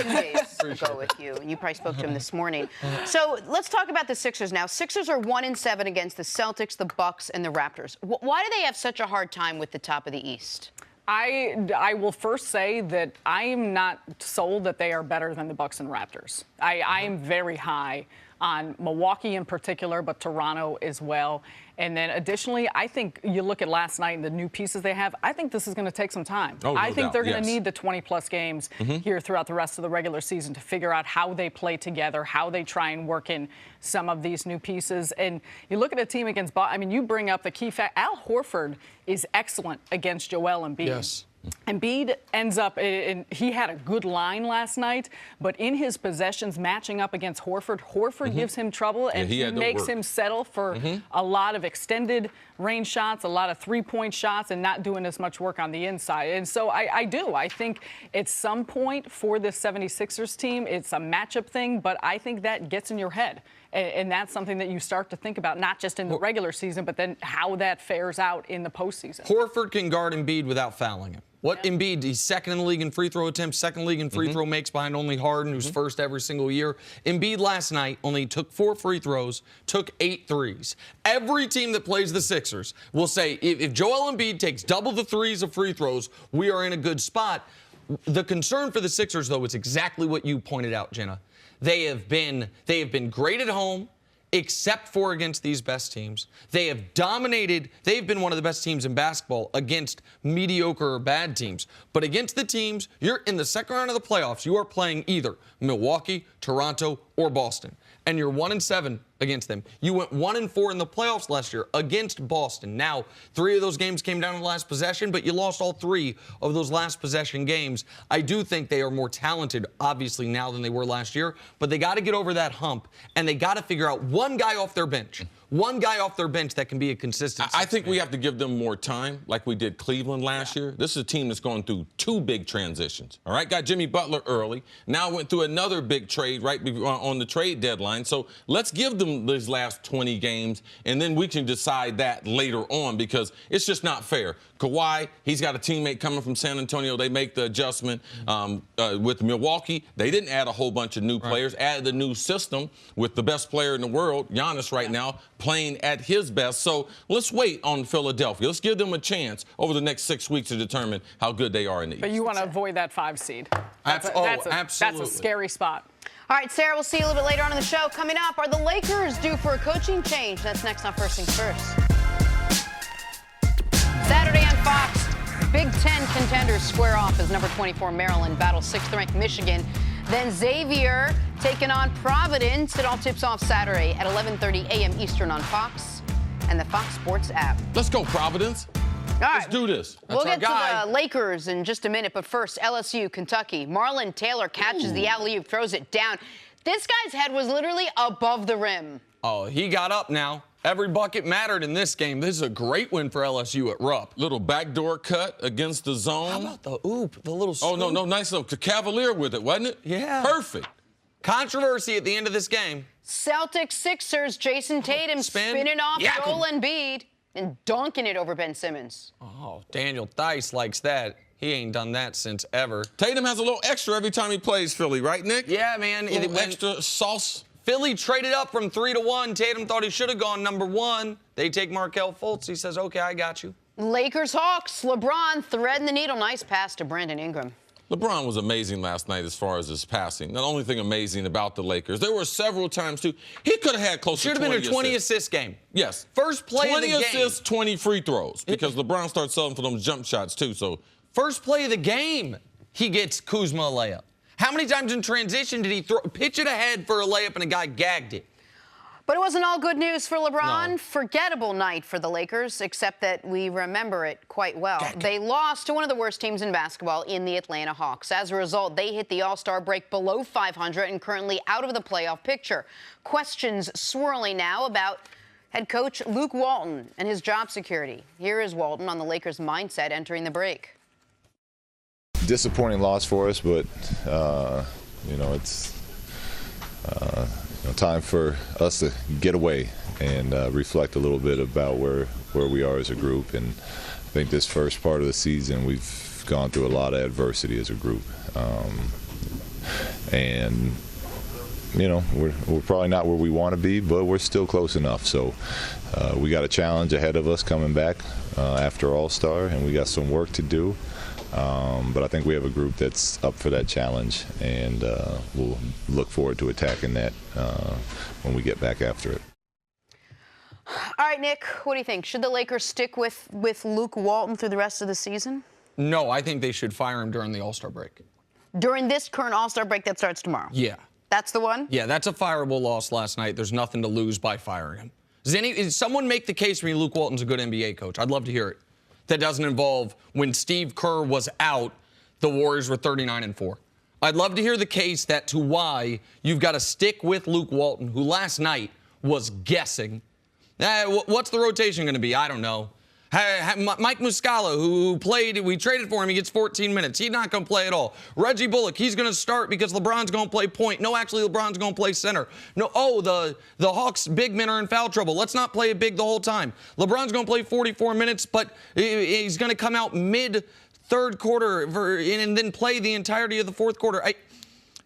2 days ago with you. And you probably spoke to him this morning. So let's talk about the Sixers now. Sixers are 1-7 against the Celtics, the Bucks, and the Raptors. Why do they have such a hard time with the top of the East? I will first say that I am not sold that they are better than the Bucks and Raptors. I am very high on Milwaukee in particular, but Toronto as well. And then additionally, I think you look at last night and the new pieces they have, I think this is going to take some time. I think they're going to need the 20-plus games here throughout the rest of the regular season to figure out how they play together, how they try and work in some of these new pieces. And you look at a team against Boston, I mean, you bring up the key fact. Al Horford is excellent against Joel Embiid. Yes. Embiid ends up, and he had a good line last night, but in his possessions matching up against Horford gives him trouble, and he makes him settle for a lot of extended range shots, a lot of three-point shots, and not doing as much work on the inside. And so I think at some point for this 76ers team, it's a matchup thing, but I think that gets in your head. And that's something that you start to think about, not just in the regular season, but then how that fares out in the postseason. Horford can guard Embiid without fouling him. Embiid, he's second in the league in free throw attempts, second league in free throw makes behind only Harden, who's first every single year. Embiid last night only took 4 free throws, took 8 threes. Every team that plays the Sixers will say, if Joel Embiid takes double the threes of free throws, we are in a good spot. The concern for the Sixers, though, is exactly what you pointed out, Jenna. They have been great at home, except for against these best teams. They have dominated. They've been one of the best teams in basketball against mediocre or bad teams. But against the teams, you're in the second round of the playoffs, you are playing either Milwaukee, Toronto, or Boston. And you're 1-7 against them. You went 1-4 in the playoffs last year against Boston. Now, 3 of those games came down to the last possession, but you lost all 3 of those last possession games. I do think they are more talented, obviously, now than they were last year, but they got to get over that hump, and they got to figure out one guy off their bench. One guy off their bench that can be a consistent. I think we have to give them more time, like we did Cleveland last year. This is a team that's going through 2 big transitions. All right, got Jimmy Butler early. Now went through another big trade right on the trade deadline. So let's give them these last 20 games, and then we can decide that later on, because it's just not fair. Kawhi, he's got a teammate coming from San Antonio. They make the adjustment with Milwaukee. They didn't add a whole bunch of new players, added a new system with the best player in the world, Giannis, right now, playing at his best. So let's wait on Philadelphia. Let's give them a chance over the next 6 weeks to determine how good they are in the East. But you want to avoid that 5 seed. Absolutely. That's a scary spot. All right, Sarah, we'll see you a little bit later on in the show. Coming up, are the Lakers due for a coaching change? That's next on First Things First. Saturday on Fox, Big Ten contenders square off as number 24 Maryland battles 6th-ranked Michigan. Then Xavier taking on Providence. It all tips off Saturday at 11:30 a.m. Eastern on Fox and the Fox Sports app. Let's go, Providence. All right. Let's do this. We'll get to the Lakers in just a minute, but first, LSU, Kentucky. Marlon Taylor catches the alley-oop, throws it down. This guy's head was literally above the rim. Oh, he got up now. Every bucket mattered in this game. This is a great win for LSU at Rupp. Little backdoor cut against the zone. How about the oop, the little scoop? Oh, no, nice little Cavalier with it, wasn't it? Yeah. Perfect. Controversy at the end of this game. Celtics Sixers, Jason Tatum spinning off Joel Embiid and dunking it over Ben Simmons. Oh, Daniel Theis likes that. He ain't done that since ever. Tatum has a little extra every time he plays Philly, right, Nick? Yeah, man. A little extra sauce. Philly traded up from 3 to 1. Tatum thought he should have gone number 1. They take Markelle Fultz. He says, okay, I got you. Lakers Hawks, LeBron threading the needle. Nice pass to Brandon Ingram. LeBron was amazing last night as far as his passing. The only thing amazing about the Lakers, there were several times, too, he could have had close to 20 Should have been a 20-assist game. Yes. First play of the game. 20 assists, 20 free throws, because LeBron starts selling for those jump shots, too. So first play of the game, he gets Kuzma a layup. How many times in transition did he pitch it ahead for a layup and a guy gagged it? But it wasn't all good news for LeBron. No. Forgettable night for the Lakers, except that we remember it quite well. They lost to one of the worst teams in basketball in the Atlanta Hawks. As a result, they hit the All-Star break below 500 and currently out of the playoff picture. Questions swirling now about head coach Luke Walton and his job security. Here is Walton on the Lakers' mindset entering the break. Disappointing loss for us, but it's time for us to get away and reflect a little bit about where we are as a group. And I think this first part of the season we've gone through a lot of adversity as a group, and we're probably not where we want to be, but we're still close enough. So we got a challenge ahead of us coming back after All-Star, and we got some work to do. But I think we have a group that's up for that challenge, and we'll look forward to attacking that when we get back after it. All right, Nick, what do you think? Should the Lakers stick with Luke Walton through the rest of the season? No, I think they should fire him during the All-Star break. During this current All-Star break that starts tomorrow? Yeah. That's the one? Yeah, that's a fireable loss last night. There's nothing to lose by firing him. Does someone make the case for me Luke Walton's a good NBA coach? I'd love to hear it. That doesn't involve when Steve Kerr was out, the Warriors were 39-4. I'd love to hear the case that to why you've got to stick with Luke Walton, who last night was guessing. What's the rotation going to be? I don't know. Mike Muscala, who played, we traded for him, he gets 14 minutes. He's not going to play at all. Reggie Bullock, he's going to start because LeBron's going to play point. No, actually, LeBron's going to play center. No, the Hawks' big men are in foul trouble. Let's not play it big the whole time. LeBron's going to play 44 minutes, but he's going to come out mid-third quarter and then play the entirety of the fourth quarter.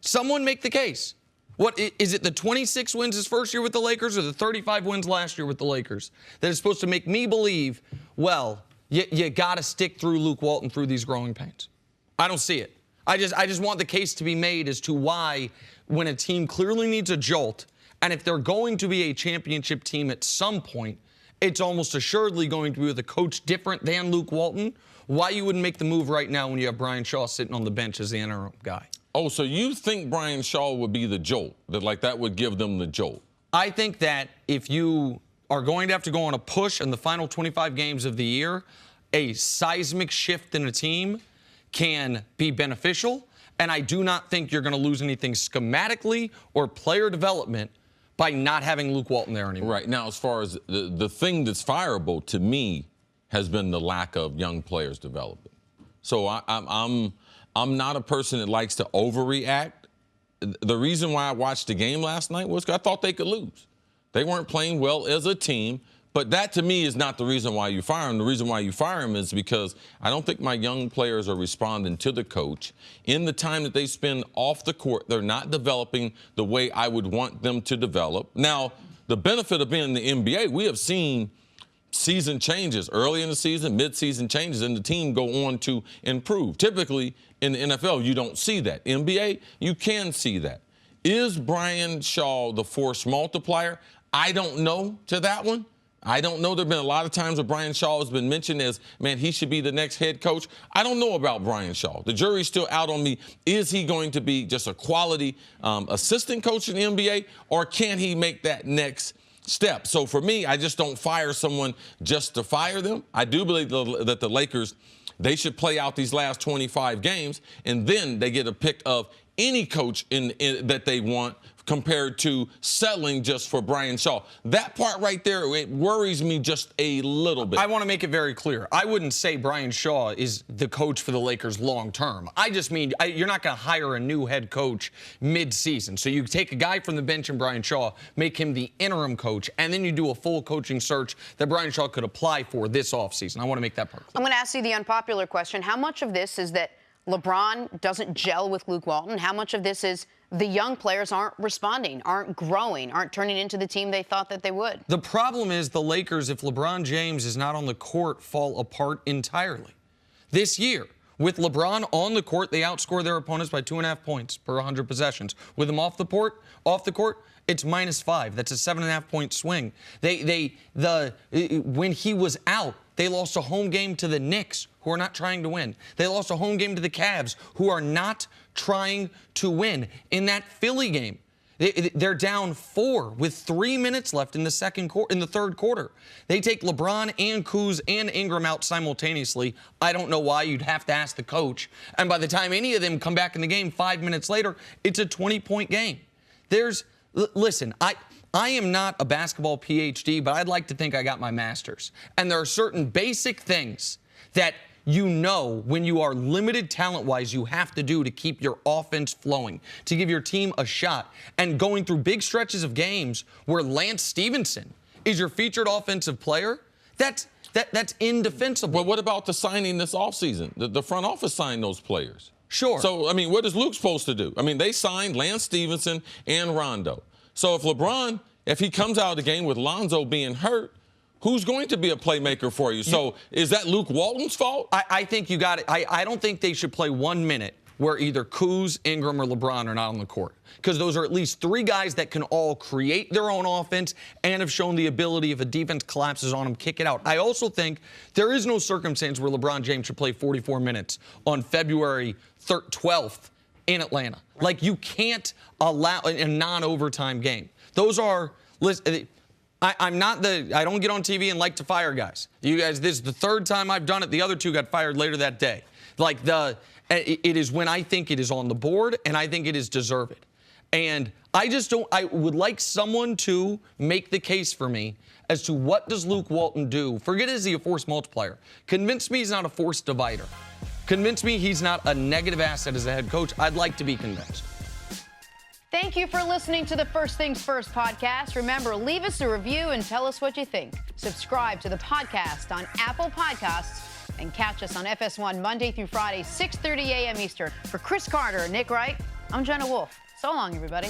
Someone make the case. What is it, the 26 wins his first year with the Lakers or the 35 wins last year with the Lakers that is supposed to make me believe, well, you got to stick through Luke Walton through these growing pains? I don't see it. I just want the case to be made as to why, when a team clearly needs a jolt, and if they're going to be a championship team at some point, it's almost assuredly going to be with a coach different than Luke Walton, why you wouldn't make the move right now when you have Brian Shaw sitting on the bench as the interim guy. Oh, so you think Brian Shaw would be the jolt, that would give them the jolt? I think that if you are going to have to go on a push in the final 25 games of the year, a seismic shift in a team can be beneficial. And I do not think you're going to lose anything schematically or player development by not having Luke Walton there anymore. Right. Now, as far as the thing that's fireable to me has been the lack of young players developing. So I'm not a person that likes to overreact. The reason why I watched the game last night was because I thought they could lose. They weren't playing well as a team, but that to me is not the reason why you fire them. The reason why you fire them is because I don't think my young players are responding to the coach. In the time that they spend off the court, they're not developing the way I would want them to develop. Now, the benefit of being in the NBA, we have seen season changes early in the season, mid-season changes, and the team go on to improve. Typically, in the NFL, you don't see that. NBA, you can see that. Is Brian Shaw the force multiplier? I don't know to that one. I don't know. There have been a lot of times where Brian Shaw has been mentioned as, man, he should be the next head coach. I don't know about Brian Shaw. The jury's still out on me. Is he going to be just a quality assistant coach in the NBA, or can he make that next step? So for me, I just don't fire someone just to fire them. I do believe that the Lakers, they should play out these last 25 games, and then they get a pick of any coach that they want compared to settling just for Brian Shaw. That part right there, it worries me just a little bit. I want to make it very clear. I wouldn't say Brian Shaw is the coach for the Lakers long term. I just mean you're not going to hire a new head coach mid-season. So you take a guy from the bench and Brian Shaw, make him the interim coach, and then you do a full coaching search that Brian Shaw could apply for this offseason. I want to make that part clear. I'm going to ask you the unpopular question. How much of this is that LeBron doesn't gel with Luke Walton? How much of this is the young players aren't responding, aren't growing, aren't turning into the team they thought that they would? The problem is the Lakers, if LeBron James is not on the court, fall apart entirely. This year, with LeBron on the court, they outscore their opponents by 2.5 points per 100 possessions. With him off the court, it's -5. That's a 7.5-point swing. When he was out, they lost a home game to the Knicks, who are not trying to win. They lost a home game to the Cavs, who are not trying to win. In that Philly game, they're down 4 with 3 minutes left in the third quarter. They take LeBron and Kuz and Ingram out simultaneously. I don't know why. You'd have to ask the coach. And by the time any of them come back in the game 5 minutes later, it's a 20-point game. Listen, I am not a basketball PhD, but I'd like to think I got my master's. And there are certain basic things that you know when you are limited talent-wise you have to do to keep your offense flowing, to give your team a shot. And going through big stretches of games where Lance Stevenson is your featured offensive player, that's indefensible. Well, what about the signing this offseason? The front office signed those players. Sure. So, I mean, what is Luke supposed to do? I mean, they signed Lance Stevenson and Rondo. So if LeBron, if he comes out of the game with Lonzo being hurt, who's going to be a playmaker for you? So is that Luke Walton's fault? I think you got it. I don't think they should play 1 minute where either Kuz, Ingram, or LeBron are not on the court, because those are at least 3 guys that can all create their own offense and have shown the ability, if a defense collapses on them, kick it out. I also think there is no circumstance where LeBron James should play 44 minutes on February 12th in Atlanta. Like, you can't allow a non-overtime game. Those are, listen, I don't get on TV and like to fire guys. You guys, this is the 3rd time I've done it. The other 2 got fired later that day. It is when I think it is on the board, and I think it is deserved. And I would like someone to make the case for me as to what does Luke Walton do. Forget, is he a force multiplier? Convince me he's not a force divider. Convince me he's not a negative asset as a head coach. I'd like to be convinced. Thank you for listening to the First Things First podcast. Remember, leave us a review and tell us what you think. Subscribe to the podcast on Apple Podcasts and catch us on FS1 Monday through Friday, 6:30 a.m. Eastern. For Cris Carter and Nick Wright, I'm Jenna Wolfe. So long, everybody.